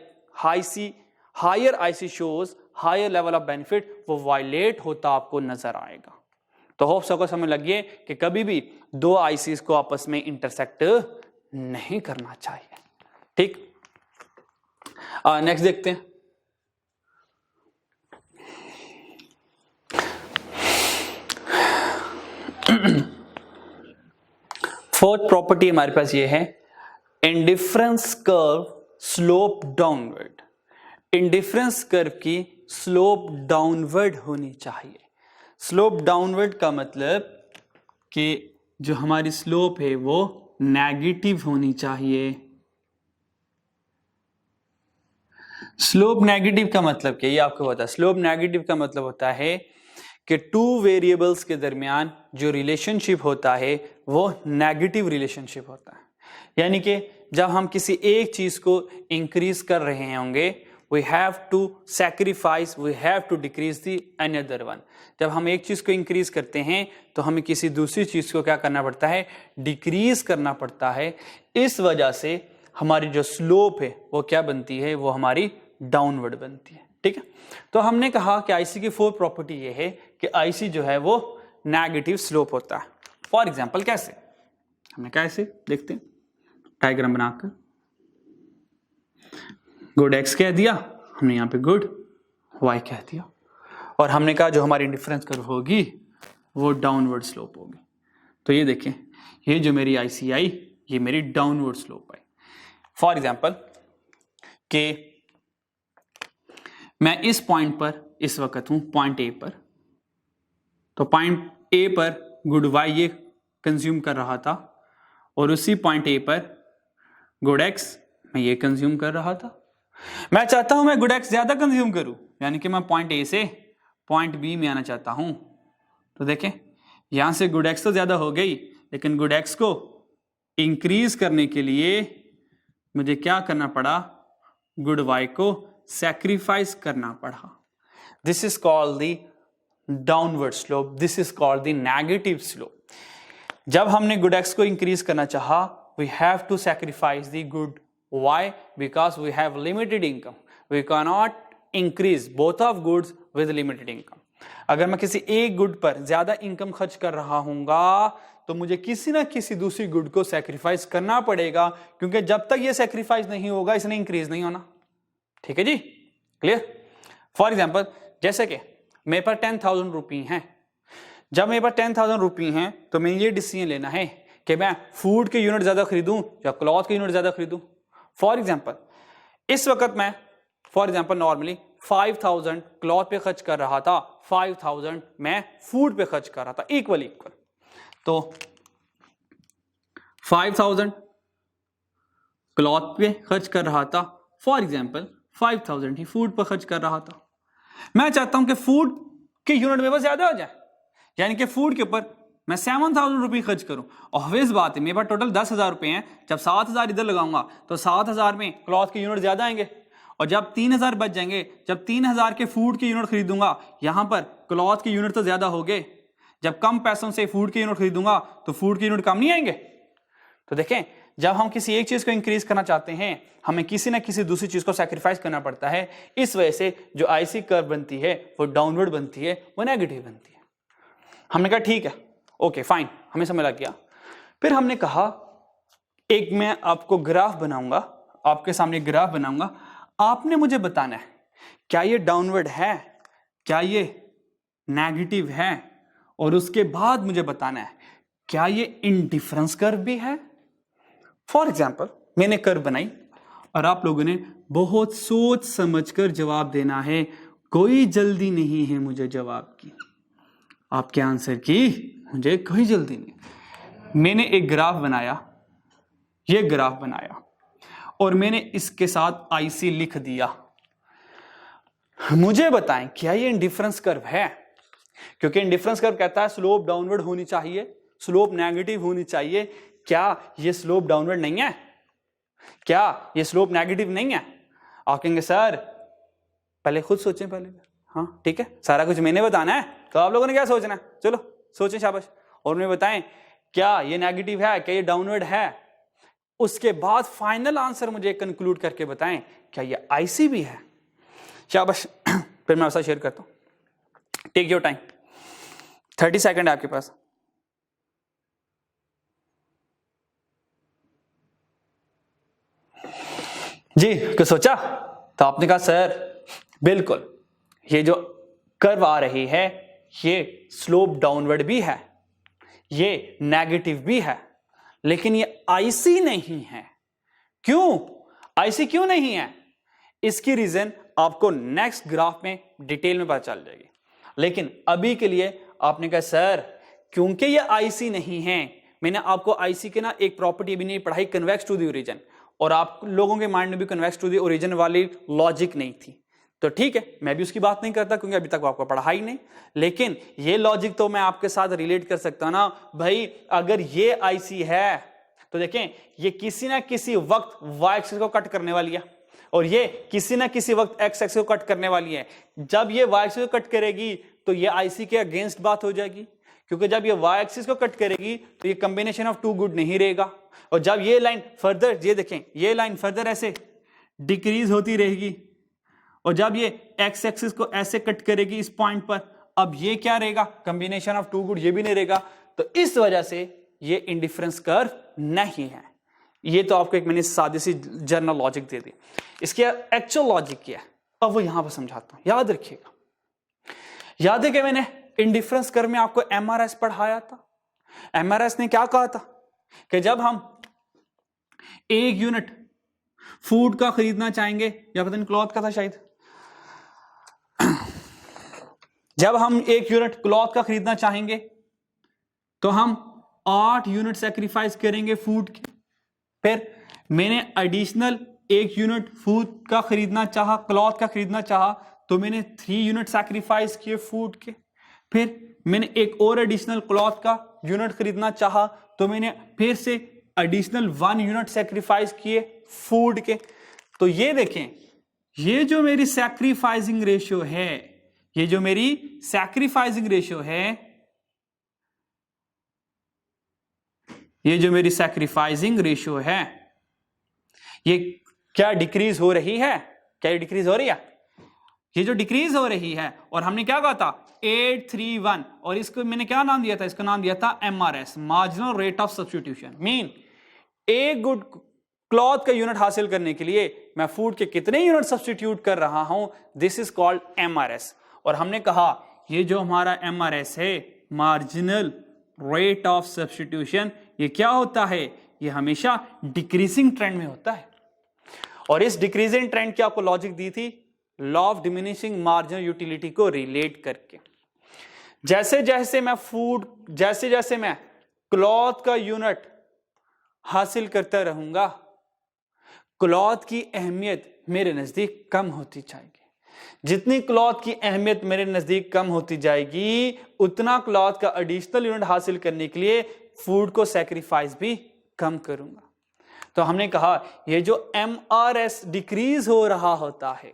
[SPEAKER 1] IC shows higher level of benefit, वो वायलेट होता आपको नजर आएगा। तो होप सबको समझ लगिए कि कभी भी दो ICs को आपस में इंटरसेक्ट नहीं करना चाहिए। ठीक, नेक्स्ट देखते हैं। फोर्थ प्रॉपर्टी हमारे पास ये है, indifference curve slope downward. Indifference curve की स्लोप डाउनवर्ड होनी चाहिए। स्लोप डाउनवर्ड का मतलब कि जो हमारी स्लोप है वो नेगेटिव होनी चाहिए। स्लोप नेगेटिव का मतलब क्या, ये आपको पता है। स्लोप नेगेटिव का मतलब होता है कि टू वेरिएबल्स के दरमियान जो रिलेशनशिप होता है वो नेगेटिव रिलेशनशिप होता है। यानी कि जब हम किसी एक चीज को इंक्रीज कर रहे होंगे, we have to sacrifice, we have to decrease the another one। जब हम एक चीज को इंक्रीज करते हैं तो हमें किसी दूसरी चीज को क्या करना पड़ता है, डिक्रीज करना पड़ता है। इस वजह से हमारी जो स्लोप है वो क्या बनती है, वो हमारी डाउनवर्ड बनती है। ठीक है, तो हमने कहा कि आईसी की फोर्थ प्रॉपर्टी ये है कि आईसी जो है वो नेगेटिव स्लोप होता है। फॉर एग्जाम्पल कैसे, हमने कैसे देखते हैं, डायग्राम बनाकर गुड एक्स कह दिया हमने, यहाँ पे गुड वाई कह दिया, और हमने कहा जो हमारी इंडिफरेंस कर्व होगी वो डाउनवर्ड स्लोप होगी। तो ये देखें, ये जो मेरी आईसी आई ये मेरी downward slope I. For example कि मैं इस पॉइंट पर इस वक्त हूं, पॉइंट ए पर, तो पॉइंट ए पर गुड वाई ये कंज्यूम कर रहा था, और उसी पॉइंट ए पर गुड एक्स मैं ये कंज्यूम कर रहा था। मैं चाहता हूं मैं गुड एक्स ज्यादा कंज्यूम करूं, यानी कि मैं पॉइंट ए से पॉइंट बी में आना चाहता हूं। तो देखें यहां से गुड एक्स तो ज्यादा हो गई, लेकिन गुड एक्स को इंक्रीज करने के लिए मुझे क्या करना पड़ा, गुड वाई को सैक्रिफाइस करना पड़ा। This is called the downward slope, this is called the negative slope. जब हमने गुड एक्स को इंक्रीज करना चाहा, we have to sacrifice the good Why? Because we have limited income. We cannot increase both of goods with limited income. अगर मैं किसी एक good पर ज्यादा इनकम खर्च कर रहा हूंगा तो मुझे किसी ना किसी दूसरी गुड को सैक्रिफाइस करना पड़ेगा, क्योंकि जब तक ये सैक्रिफाइस नहीं होगा इसने इंक्रीज नहीं होना। ठीक है जी, क्लियर। फॉर एग्जाम्पल जैसे कि मेरे पास 10,000 रुपये हैं। जब मेरे पास 10,000 रुपये हैं तो मैं ये डिसीजन लेना है कि मैं फूड के यूनिट ज्यादा खरीदूं या क्लॉथ के यूनिट ज्यादा खरीदूं। फॉर एग्जाम्पल इस वक्त मैं फॉर एग्जाम्पल नॉर्मली 5,000 क्लॉथ पे खर्च कर रहा था, 5,000 मैं फूड पे खर्च कर रहा था, इक्वल। तो 5,000 क्लॉथ पे खर्च कर रहा था, फॉर एग्जाम्पल 5,000 ही फूड पर खर्च कर रहा था। मैं चाहता हूं कि फूड के यूनिट में बस ज्यादा हो जाए, यानी कि फूड के ऊपर मैं 7,000 रुपये खर्च करूं। ऑब्वियस बात है मेरे पास टोटल 10,000 रुपये हैं, जब 7,000 इधर लगाऊंगा तो 7,000 में क्लॉथ के यूनिट ज्यादा आएंगे, और जब 3,000 बच जाएंगे, जब 3,000 के फूड के यूनिट खरीदूंगा, यहां पर क्लॉथ के यूनिट तो ज्यादा हो गए। जब कम पैसों से फूड के यूनिट खरीदूंगा तो फूड के यूनिट कम नहीं आएंगे। तो देखें जब हम किसी एक चीज को इंक्रीज करना चाहते हैं हमें किसी ना किसी दूसरी चीज को सैक्रिफाइस करना पड़ता है। इस वजह से जो आईसी कर्व बनती है वो डाउनवर्ड बनती है, वो नेगेटिव बनती है। हमने कहा ठीक है, ओके फाइन, हमें समझ लग गया। फिर हमने कहा एक मैं आपको ग्राफ बनाऊंगा, आपके सामने ग्राफ बनाऊंगा, आपने मुझे बताना है क्या ये डाउनवर्ड है, क्या ये नेगेटिव है, और उसके बाद मुझे बताना है क्या ये इंडिफरेंस कर्व भी है। फॉर एग्जाम्पल मैंने कर्व बनाई और आप लोगों ने बहुत सोच समझकर जवाब देना है, कोई जल्दी नहीं है मुझे जवाब की, आपके आंसर की मुझे कोई जल्दी नहीं। मैंने एक ग्राफ बनाया, ये ग्राफ बनाया, और मैंने इसके साथ आईसी लिख दिया। मुझे बताएं क्या ये इंडिफरेंस कर्व है, क्योंकि इंडिफरेंस कर्व कहता है स्लोप डाउनवर्ड होनी चाहिए, स्लोप नेगेटिव होनी चाहिए। क्या ये स्लोप डाउनवर्ड नहीं है, क्या ये स्लोप नेगेटिव नहीं है? आप कहेंगे सर पहले खुद सोचें पहले। हाँ ठीक है, सारा कुछ मैंने बताना है तो आप लोगों ने क्या सोचना है, चलो सोचें शाबाश, और मुझे बताएं क्या ये नेगेटिव है, क्या ये डाउनवर्ड है। उसके बाद फाइनल आंसर मुझे कंक्लूड करके बताएं क्या ये आईसी भी है। शाबाश, फिर मैं आपसे शेयर करता हूं। टेक योर टाइम, 30 सेकंड है आपके पास। जी कुछ सोचा? तो आपने कहा सर बिल्कुल, ये जो कर्व आ रही है ये स्लोप डाउनवर्ड भी है, ये नेगेटिव भी है, लेकिन ये आईसी नहीं है। क्यों आईसी क्यों नहीं है? इसकी रीजन आपको नेक्स्ट ग्राफ में डिटेल में पता चल जाएगी। लेकिन अभी के लिए आपने कहा सर क्योंकि ये आईसी नहीं है, मैंने आपको आईसी के ना एक प्रॉपर्टी भी नहीं पढ़ाई, कन्वेक्स टू द ओरिजिन, और आप लोगों के माइंड में भी कन्वेक्स टू द ओरिजिन वाली लॉजिक नहीं थी। तो ठीक है, मैं भी उसकी बात नहीं करता क्योंकि अभी तक आपको पढ़ा ही नहीं, लेकिन ये लॉजिक तो मैं आपके साथ रिलेट कर सकता ना भाई। अगर ये आईसी है तो देखें ये किसी ना किसी वक्त वाई एक्सिस को कट करने वाली है, और ये किसी ना किसी वक्त एक्स एक्सिस को कट करने वाली है। जब ये वाई एक्सिस को कट करेगी तो ये आईसी के अगेंस्ट बात हो जाएगी, क्योंकि जब ये वाई एक्सिस को कट करेगी तो ये कॉम्बिनेशन ऑफ टू गुड नहीं रहेगा। और जब ये लाइन फर्दर, ये देखें ये लाइन फर्दर ऐसे डिक्रीज होती रहेगी, और जब ये एक्स एक्सिस को ऐसे कट करेगी इस पॉइंट पर, अब ये क्या रहेगा, कॉम्बिनेशन ऑफ टू गुड, ये भी नहीं रहेगा। तो इस वजह से ये इंडिफरेंस कर्व नहीं है। ये तो आपको एक मैंने सादी सी जनरल लॉजिक दे दी। इसकी एक्चुअल लॉजिक क्या है अब वो यहां पर समझाता हूं, याद रखिएगा। याद है कि मैंने इंडिफरेंस कर्व में आपको एमआरएस पढ़ाया था। एमआरएस ने क्या कहा था कि जब हम एक यूनिट फूड का खरीदना चाहेंगे, या पता नहीं क्लॉथ का था शायद, जब हम एक यूनिट क्लॉथ का खरीदना चाहेंगे तो हम 8 यूनिट सेक्रीफाइस करेंगे फूड के। फिर मैंने एडिशनल 1 यूनिट फूड का खरीदना चाहा, क्लॉथ का खरीदना चाहा, तो मैंने 3 यूनिट सैक्रिफाइस किए फूड के। फिर मैंने एक और एडिशनल क्लॉथ का यूनिट खरीदना चाहा, तो मैंने फिर से एडिशनल 1 यूनिट सैक्रिफाइस किए फूड के। तो ये देखें, ये जो मेरी सैक्रिफाइसिंग रेशियो है, ये जो मेरी सैक्रिफाइसिंग रेशियो है, ये जो मेरी सैक्रिफाइसिंग रेशियो है, ये क्या डिक्रीज हो रही है? क्या डिक्रीज हो रही है? ये जो डिक्रीज हो रही है, और हमने क्या कहा था 831, और इसको मैंने क्या नाम दिया था? इसका नाम दिया था MRS, marginal rate of substitution. Mean एक गुड क्लॉथ का यूनिट हासिल करने के लिए मैं फूड के कितने यूनिट सब्स्टिट्यूट कर रहा हूं, दिस इज कॉल्ड एमआरएस। और हमने कहा ये जो हमारा एमआरएस है, मार्जिनल रेट ऑफ सब्स्टिट्यूशन, ये क्या होता है? ये हमेशा डिक्रीजिंग ट्रेंड में होता है। और इस डिक्रीजिंग ट्रेंड की आपको लॉजिक दी थी law of diminishing marginal utility को रिलेट करके। जैसे जैसे मैं क्लॉथ का यूनिट हासिल करता रहूंगा, क्लॉथ की अहमियत मेरे नजदीक कम होती जाएगी। जितनी क्लॉथ की अहमियत मेरे नजदीक कम होती जाएगी, उतना क्लॉथ का एडिशनल यूनिट हासिल करने के लिए फूड को सैक्रिफाइस भी कम करूंगा। तो हमने कहा ये जो एमआरएस डिक्रीज हो रहा होता है,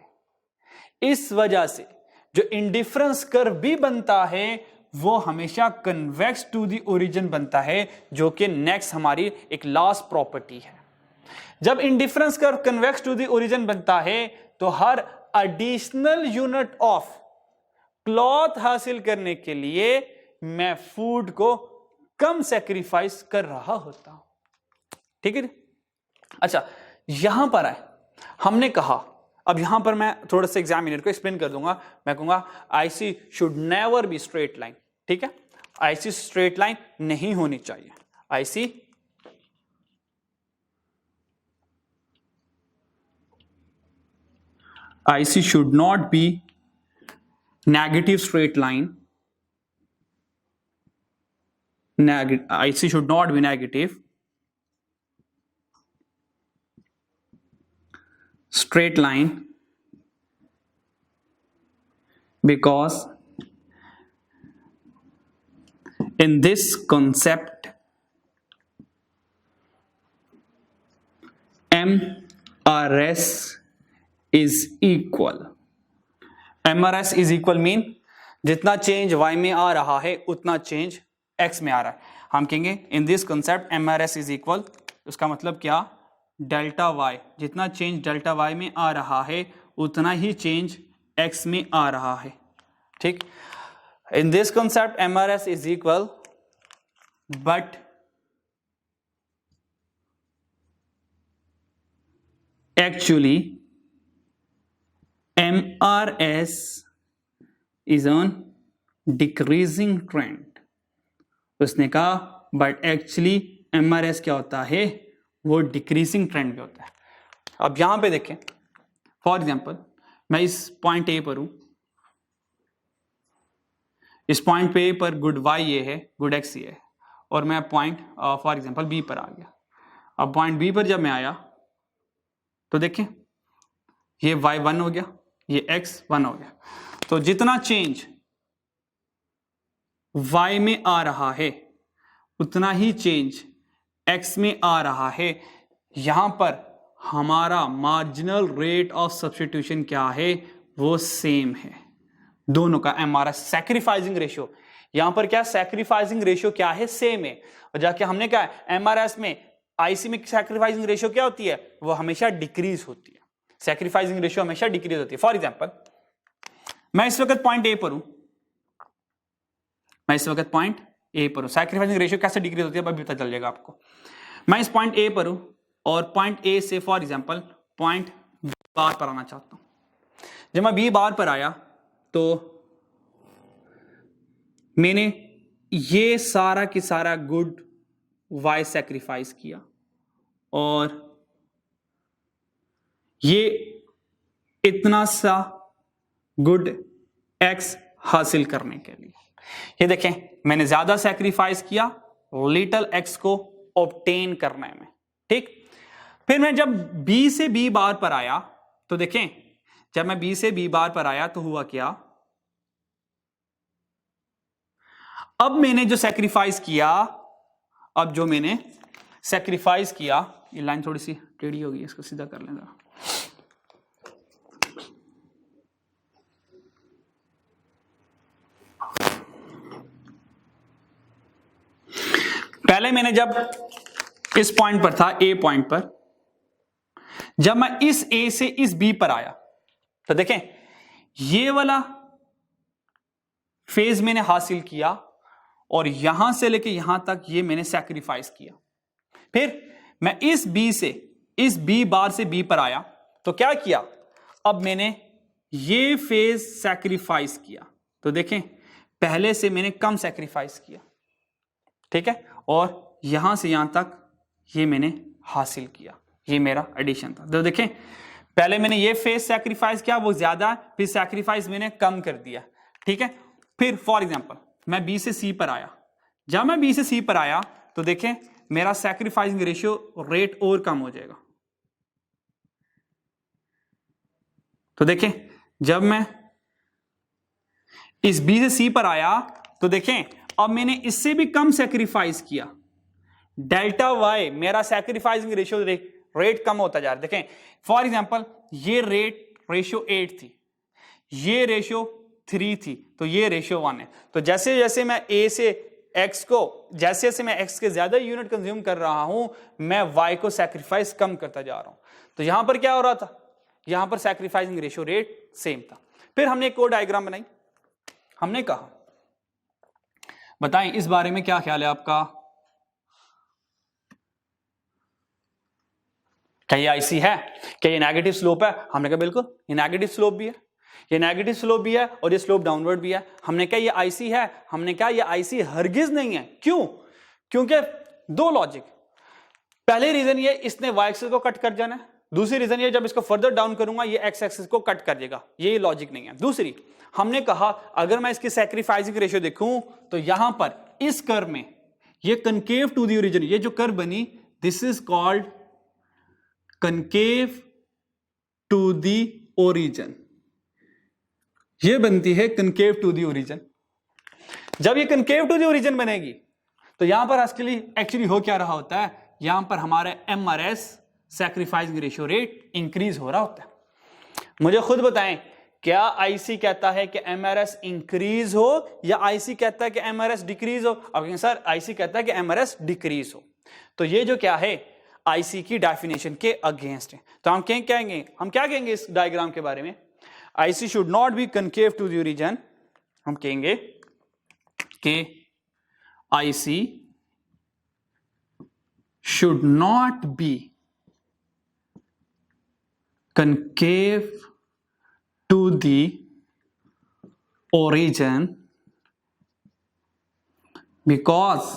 [SPEAKER 1] इस वजह से जो इंडिफरेंस कर्व भी बनता है वो हमेशा कन्वेक्स टू द ओरिजिन बनता है, जो कि नेक्स्ट हमारी एक लास्ट प्रॉपर्टी है। जब indifference curve convex to the origin बनता है तो हर एडिशनल यूनिट ऑफ क्लॉथ हासिल करने के लिए मैं फूड को कम सैक्रिफाइस कर रहा होता हूं। ठीक है। अच्छा, यहां पर आए, हमने कहा, अब यहां पर मैं थोड़ा सा एग्जामिनर को एक्सप्लेन कर दूंगा। मैं कहूंगा IC should never be straight line. ठीक है, आईसी स्ट्रेट लाइन नहीं होनी चाहिए। IC should not B negative straight line. IC should not be negative straight line, because in this concept MRS is equal. MRS is equal mean जितना change y में आ रहा है उतना चेंज x में आ रहा है। हम कहेंगे in this concept MRS is equal, उसका मतलब क्या? डेल्टा y, जितना चेंज डेल्टा y में आ रहा है उतना ही चेंज x में आ रहा है। ठीक, in this concept MRS is equal, but actually MRS is on decreasing trend. उसने कहा बट एक्चुअली MRS क्या होता है, वो डिक्रीजिंग ट्रेंड पे होता है। अब यहां पे देखें, फॉर एग्जांपल मैं इस पॉइंट ए पर हूं, इस पॉइंट पे पर गुड वाई ये है, गुड एक्स ये है, और मैं पॉइंट फॉर एग्जांपल बी पर आ गया। अब पॉइंट बी पर जब मैं आया तो देखें ये वाई 1 हो गया, ये एक्स 1 हो गया। तो जितना चेंज वाई में आ रहा है उतना ही चेंज एक्स में आ रहा है। यहां पर हमारा मार्जिनल रेट ऑफ सब्स्टिट्यूशन क्या है, वो सेम है दोनों का। एमआरएस सैक्रिफाइसिंग रेशियो, यहां पर क्या सैक्रिफाइसिंग रेशियो क्या है, सेम है। और जाके हमने कहा एमआरएस में, आईसी में सैक्रिफाइसिंग रेशियो क्या होती है, वो हमेशा डिक्रीज होती है। सैक्रिफाइसिंग रेशियो हमेशा डिक्रीज होती है। फॉर एग्जांपल मैं इस वक्त पॉइंट ए पर हूं, मैं इस वक्त पॉइंट ए पर हूं, सैक्रिफाइसिंग रेशियो कैसे डिक्रीज होती है अभी पता चल जाएगा आपको। मैं इस पॉइंट ए पर हूं और पॉइंट ए से फॉर एग्जांपल पॉइंट बी बार पर आना चाहता हूं। जब मैं बी बार पर आया तो मैंने ये सारा की सारा गुड वाई सैक्रिफाइस किया और ये इतना सा गुड एक्स हासिल करने के लिए, ये देखें मैंने ज्यादा सैक्रिफाइस किया लिटिल एक्स को ऑब्टेन करने में, ठीक। फिर मैं जब बी से बी बार पर आया तो देखें, जब मैं बी से बी बार पर आया तो हुआ क्या, अब मैंने जो सैक्रिफाइस किया, अब जो मैंने सैक्रिफाइस किया, ये लाइन थोड़ी सी टेढ़ी होगी, इसको सीधा कर लें जरा। पहले मैंने जब इस पॉइंट पर था, ए पॉइंट पर, जब मैं इस ए से इस बी पर आया तो देखें ये वाला फेज मैंने हासिल किया और यहां से लेके यहां तक ये मैंने सैक्रिफाइस किया। फिर मैं इस बी से, इस बी बार से बी पर आया तो क्या किया, अब मैंने ये फेज सैक्रिफाइस किया। तो देखें पहले से मैंने कम सैक्रिफाइस किया, ठीक है, और यहां से यहां तक ये मैंने हासिल किया, ये मेरा एडिशन था। तो देखें पहले मैंने ये फेज सैक्रिफाइस किया, वो ज्यादा, फिर सैक्रिफाइस मैंने कम कर दिया, ठीक है। फिर फॉर एग्जांपल मैं बी से सी पर आया, जब मैं बी से सी पर आया तो देखें मेरा सैक्रिफाइसिंग रेशियो रेट और कम हो जाएगा। तो देखें जब मैं इस बी से सी पर आया तो देखें अब मैंने इससे भी कम सैक्रिफाइस किया, डेल्टा वाई मेरा सैक्रिफाइसिंग रेशियो रेट कम होता जा रहा है। देखें फॉर एग्जांपल ये रेशियो 8 थी, ये रेशियो 3 थी, तो ये रेशियो 1 है। तो जैसे जैसे मैं ए से एक्स को, जैसे जैसे मैं एक्स के ज्यादा यूनिट कंज्यूम कर रहा हूं, मैं वाई को सैक्रिफाइस कम करता जा रहा हूं। तो यहां पर क्या हो रहा था, यहां पर सैक्रिफाइसिंग रेशियो रेट सेम था। फिर हमने एक और डायग्राम बनाई, हमने कहा बताएं इस बारे में क्या ख्याल है आपका, क्या ये आईसी है, क्या ये नेगेटिव स्लोप है। हमने कहा बिल्कुल ये नेगेटिव स्लोप भी है, ये नेगेटिव स्लोप भी है और ये स्लोप डाउनवर्ड भी है। हमने कहा ये आईसी है, हमने कहा ये आईसी हरगिज नहीं है। क्यों, क्योंकि दो लॉजिक, पहले रीजन ये इसने वाई एक्सिस को कट कर जाना है, दूसरी रीजन ये जब इसको फर्दर डाउन करूंगा ये एक्स एक्सिस को कट कर देगा, ये लॉजिक नहीं है। दूसरी हमने कहा अगर मैं इसकी सैक्रिफाइसिंग रेशियो देखूं तो यहां पर इस कर्व में ये कनकेव टू द ओरिजिन, ये जो कर्व बनी this is called concave to the origin, ये बनती है कनकेव टू द ओरिजिन। जब ये कनकेव टू द ओरिजिन बनेगी तो यहां पर एक्चुअली हो क्या रहा होता है, यहां पर हमारा MRS sacrificing ratio rate increase हो रहा होता है। मुझे खुद बताएं क्या आईसी कहता है कि एमआरएस इंक्रीज हो या आईसी कहता है कि एमआरएस डिक्रीज हो। अब सर आईसी कहता है कि एमआरएस डिक्रीज हो, तो ये जो क्या है आईसी की डेफिनेशन के अगेंस्ट है। तो हम क्या कहेंगे, हम क्या कहेंगे इस डायग्राम के बारे में, IC should not be concave to the origin, हम कहेंगे कि IC should not be concave to the origin because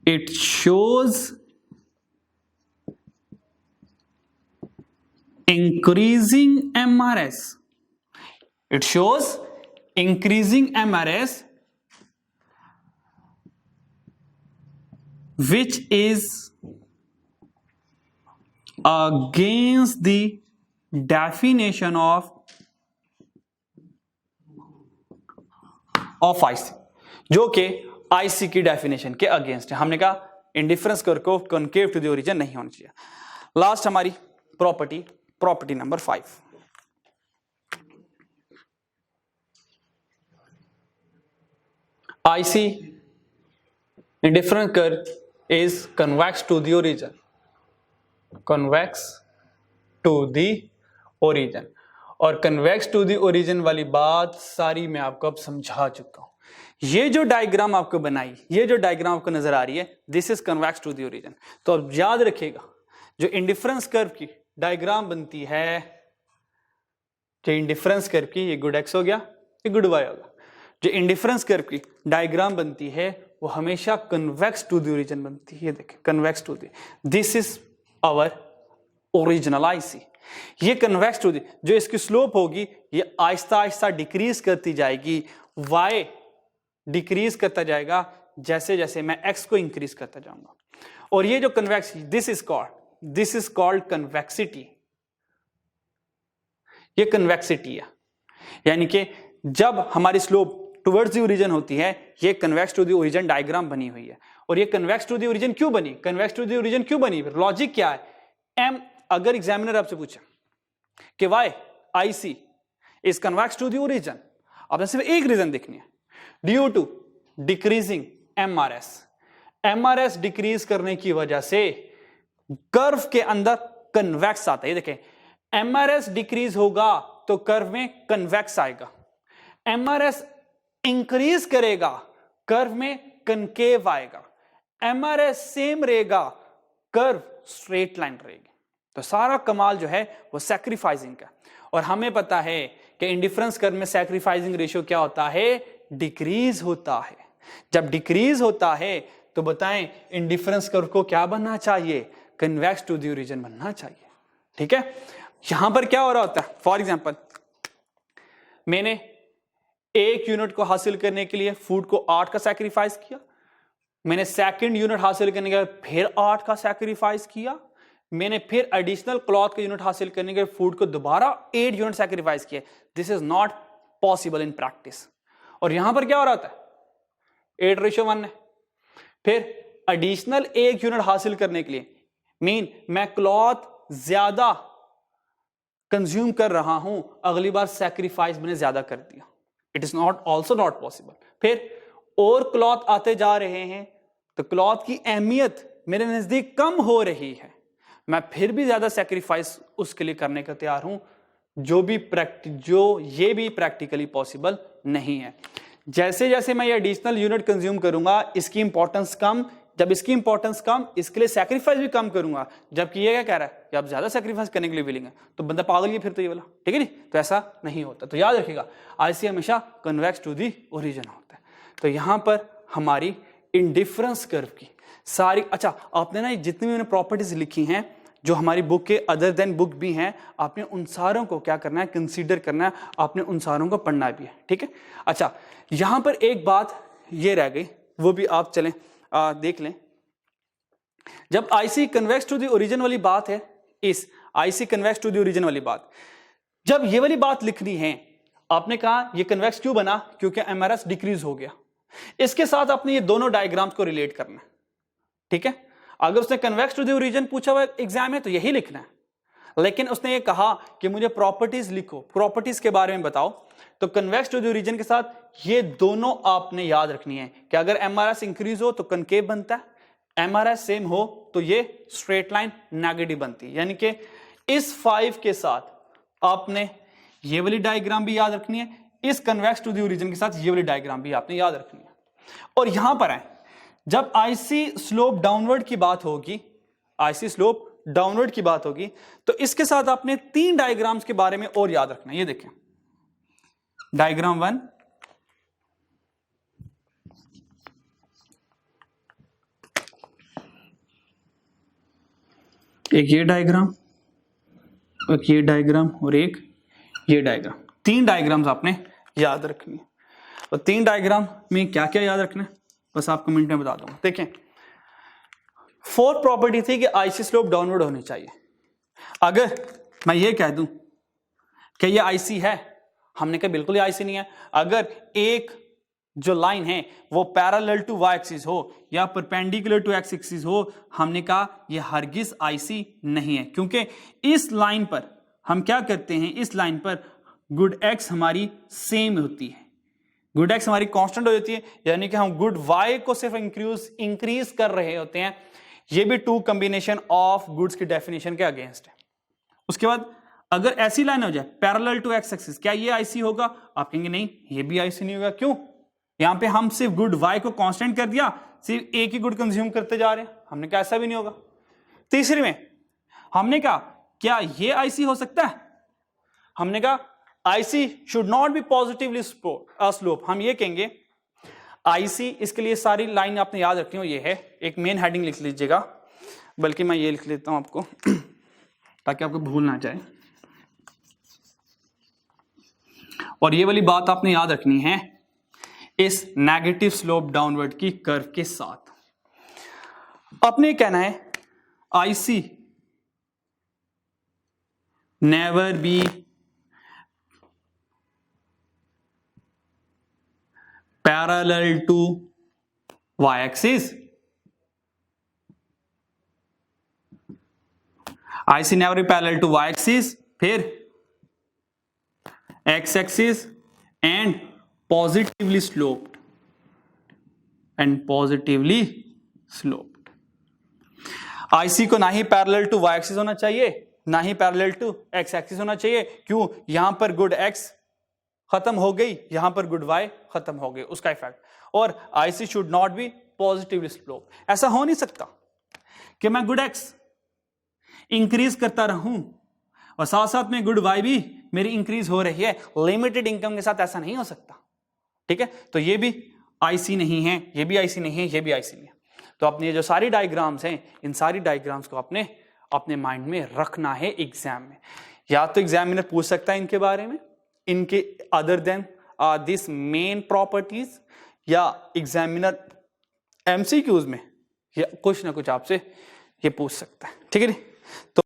[SPEAKER 1] it shows increasing MRS. It shows increasing MRS, which is against the definition of IC, जो कि IC की definition के against है। हमने कहा इंडिफरेंस कर्व को कॉन्केव टू द ओरिजिन नहीं होना चाहिए। लास्ट हमारी property number 5, IC indifference curve is convex to the origin, convex to the origin। और कन्वेक्स टू द ओरिजिन वाली बात सारी मैं आपको अब समझा चुका हूं। ये जो डायग्राम आपको बनाई, ये जो डायग्राम आपको नजर आ रही है, this is convex to the origin. तो अब याद रखिएगा, जो इंडिफरेंस कर्व की डायग्राम बनती है, जो इंडिफरेंस कर्व की, ये गुड एक्स हो गया, ये गुड वाई होगा। जो इंडिफरेंस कर्व की डायग्राम बनती है वो हमेशा कन्वेक्स टू द ओरिजिन बनती है। ये देखें, convex to the, this is our original IC. ये कन्वेक्स टू द, जो इसकी स्लोप होगी ये आहिस्ता आहिस्ता डिक्रीज करती जाएगी, वाई डिक्रीज करता जाएगा जैसे जैसे मैं एक्स को इंक्रीज करता जाऊंगा। और ये जो convex, this is called convexity. ये कन्वेक्सिटी है, यानी कि जब हमारी स्लोप टुवर्ड्स द ओरिजिन होती है, ये convex to the origin diagram बनी हुई है। और ये कन्वेक्स टू द ओरिजिन क्यों बनी? कन्वेक्स टू द ओरिजिन क्यों बनी? लॉजिक क्या है? एम, अगर एग्जामिनर आपसे पूछे कि why IC is convex to the origin, आपने सिर्फ एक रीजन देखनी है, due to decreasing MRS. MRS decrease करने की वजह से कर्व के अंदर कन्वेक्स आता है। ये देखें, एमआरएस डिक्रीज होगा तो कर्व में कन्वेक्स आएगा, एमआरएस इंक्रीज करेगा कर्व में कनकेव आएगा, एमआरएस सेम रहेगा कर्व स्ट्रेट लाइन रहेगी। तो सारा कमाल जो है वो सैक्रिफाइसिंग का। और हमें पता है कि इंडिफरेंस कर्व में सैक्रिफाइसिंग रेशियो क्या होता है? डिक्रीज होता है। जब डिक्रीज होता है तो बताएं इंडिफरेंस कर्व को क्या बनना चाहिए? कन्वेक्स टू द ओरिजिन बनना चाहिए। ठीक है, यहां पर क्या हो रहा होता है? फॉर एग्जांपल, मैंने एक यूनिट को हासिल करने के लिए फूड को 8 का सैक्रिफाइस किया, मैंने सेकंड यूनिट हासिल करने के बाद फिर 8 का सैक्रिफाइस किया, मैंने फिर एडिशनल क्लॉथ का यूनिट हासिल करने के फूड को दोबारा 8 यूनिट सैक्रिफाइस किया। This is not possible in practice. और यहां पर क्या हो रहा था? 8:1 है। फिर एडिशनल 1 यूनिट हासिल करने के लिए मीन मैं क्लॉथ ज्यादा कंज्यूम कर रहा हूं, अगली बार सैक्रिफाइस मैंने ज्यादा कर दिया। It is not also not possible. फिर और क्लॉथ आते जा रहे हैं तो क्लॉथ की अहमियत मेरे नजदीक कम हो रही है, मैं फिर भी ज्यादा सैक्रिफाइस उसके लिए करने का तैयार हूं, जो ये भी प्रैक्टिकली पॉसिबल नहीं है। जैसे जैसे मैं ये एडिशनल यूनिट कंज्यूम करूंगा, इसकी इंपॉर्टेंस कम, जब इसकी इंपॉर्टेंस कम, इसके लिए सैक्रिफाइस भी कम करूंगा। जबकि ये क्या कह रहा है कि आप ज्यादा सैक्रिफाइस करने के लिए विलिंग है, तो बंदा पागल ही फिर तो ये वाला। ठीक है नहीं? तो ऐसा नहीं होता। तो याद रखिएगा, आईसी हमेशा कन्वेक्स टू दी ओरिजिन होता है। तो यहां पर हमारी इंडिफरेंस कर्व की सारी, अच्छा आपने ना जितनी भी मैंने प्रॉपर्टीज लिखी हैं जो हमारी बुक के अदर देन बुक भी हैं, आपने उन सारों को क्या करना है? कंसीडर करना है, आपने उन सारों को पढ़ना भी है। ठीक है, अच्छा यहां पर एक बात ये रह गई, वो भी आप चलें देख लें। जब IC convex to the origin वाली बात है, इस IC convex to the origin वाली बात, जब ये वाली बात लिखनी है, आपने कहा ये कन्वेक्स क्यों बना? क्योंकि एमआरएस डिक्रीज हो गया। इसके साथ आपने ये दोनों डायग्राम्स को रिलेट करना है। ठीक है, अगर उसने कन्वेक्स टू द ओरिजिन पूछा हुआ एग्जाम में तो यही लिखना है, लेकिन उसने ये कहा कि मुझे प्रॉपर्टीज लिखो, प्रॉपर्टीज के बारे में बताओ, तो कन्वेक्स टू द ओरिजिन के साथ ये दोनों आपने याद रखनी है कि अगर एमआरएस इंक्रीज हो तो कनकेव बनता है, एमआरएस सेम हो तो ये स्ट्रेट लाइन नेगेटिव बनती है। यानी कि इस 5 के साथ आपने ये वाली डायग्राम भी याद रखनी है, इस कन्वेक्स टू द ओरिजिन के साथ ये वाली डायग्राम भी आपने याद रखनी है। और यहां पर है, जब आईसी स्लोप डाउनवर्ड की बात होगी, आईसी स्लोप डाउनवर्ड की बात होगी, तो इसके साथ आपने 3 डायग्राम्स के बारे में और याद रखना है। ये देखें, डायग्राम 1, एक ये डायग्राम, एक ये डायग्राम और एक ये डायग्राम। 3 डायग्राम्स आपने याद रखनी है। और 3 डायग्राम में क्या क्या याद रखना है बस आपको मिनट में बता दूंगा। देखें, 4th प्रॉपर्टी थी कि आईसी स्लोप डाउनवर्ड होनी चाहिए। अगर मैं ये कह दूं कि ये आईसी है, हमने कहा बिल्कुल ये आईसी नहीं है। अगर एक जो लाइन है वो पैरेलल टू वाई एक्सिस हो या परपेंडिकुलर टू एक्स एक्सिस हो, हमने कहा ये हरगिज आईसी नहीं है। क्योंकि इस लाइन पर हम क्या करते हैं, इस लाइन पर गुड एक्स हमारी सेम होती है, गुड एक्स हमारी कांस्टेंट हो जाती है, यानी कि हम गुड वाई को सिर्फ इंक्रीज कर रहे होते हैं। ये भी 2 कॉम्बिनेशन ऑफ गुड्स की डेफिनेशन के अगेंस्ट है। उसके बाद अगर ऐसी लाइन हो जाए पैरेलल टू एक्स एक्सिस, क्या ये आईसी होगा? आप कहेंगे नहीं, ये भी आईसी नहीं होगा। क्यों? यहां पे हम सिर्फ गुड वाई को कांस्टेंट कर दिया, सिर्फ एक ही गुड कंज्यूम करते जा रहे हैं। हमने कहा ऐसा भी नहीं होगा। तीसरी में हमने कहा क्या ये आईसी हो सकता है? हमने कहा IC should not B positively slope. हम ये कहेंगे आईसी, इसके लिए सारी लाइन आपने याद रखनी हो, ये है। एक मेन हेडिंग लिख लीजिएगा, बल्कि मैं ये लिख लेता हूं आपको ताकि आपको भूल ना जाए। और ये वाली बात आपने याद रखनी है इस नेगेटिव स्लोप डाउनवर्ड की कर्व के साथ। आपने कहना है IC never be parallel to Y axis. IC never be parallel to Y axis, फिर X axis and positively sloped, IC को ना ही पैरेलल टू वाई एक्सिस होना चाहिए, ना ही पैरेलल टू एक्स एक्सिस होना चाहिए। क्यों? यहां पर गुड एक्स खत्म हो गई, यहां पर गुड वाई खत्म हो गई, उसका इफेक्ट। और IC should not B positively slope. ऐसा हो नहीं सकता कि मैं गुड एक्स इंक्रीज करता रहूं और साथ साथ में गुड वाई भी मेरी इंक्रीज हो रही है। लिमिटेड इनकम के साथ ऐसा नहीं हो सकता। ठीक है, तो ये भी आईसी नहीं है, ये भी आईसी नहीं है, ये भी आईसी नहीं है। तो अपने जो सारी डायग्राम्स हैं, इन सारी डायग्राम्स को आपने अपने माइंड में रखना है एग्जाम में। या तो एग्जामिनर पूछ सकता है इनके बारे में, इनके other than this main properties, या एग्जामिनर एमसीक्यूज में या कुछ ना कुछ आपसे ये पूछ सकता है। ठीक है, तो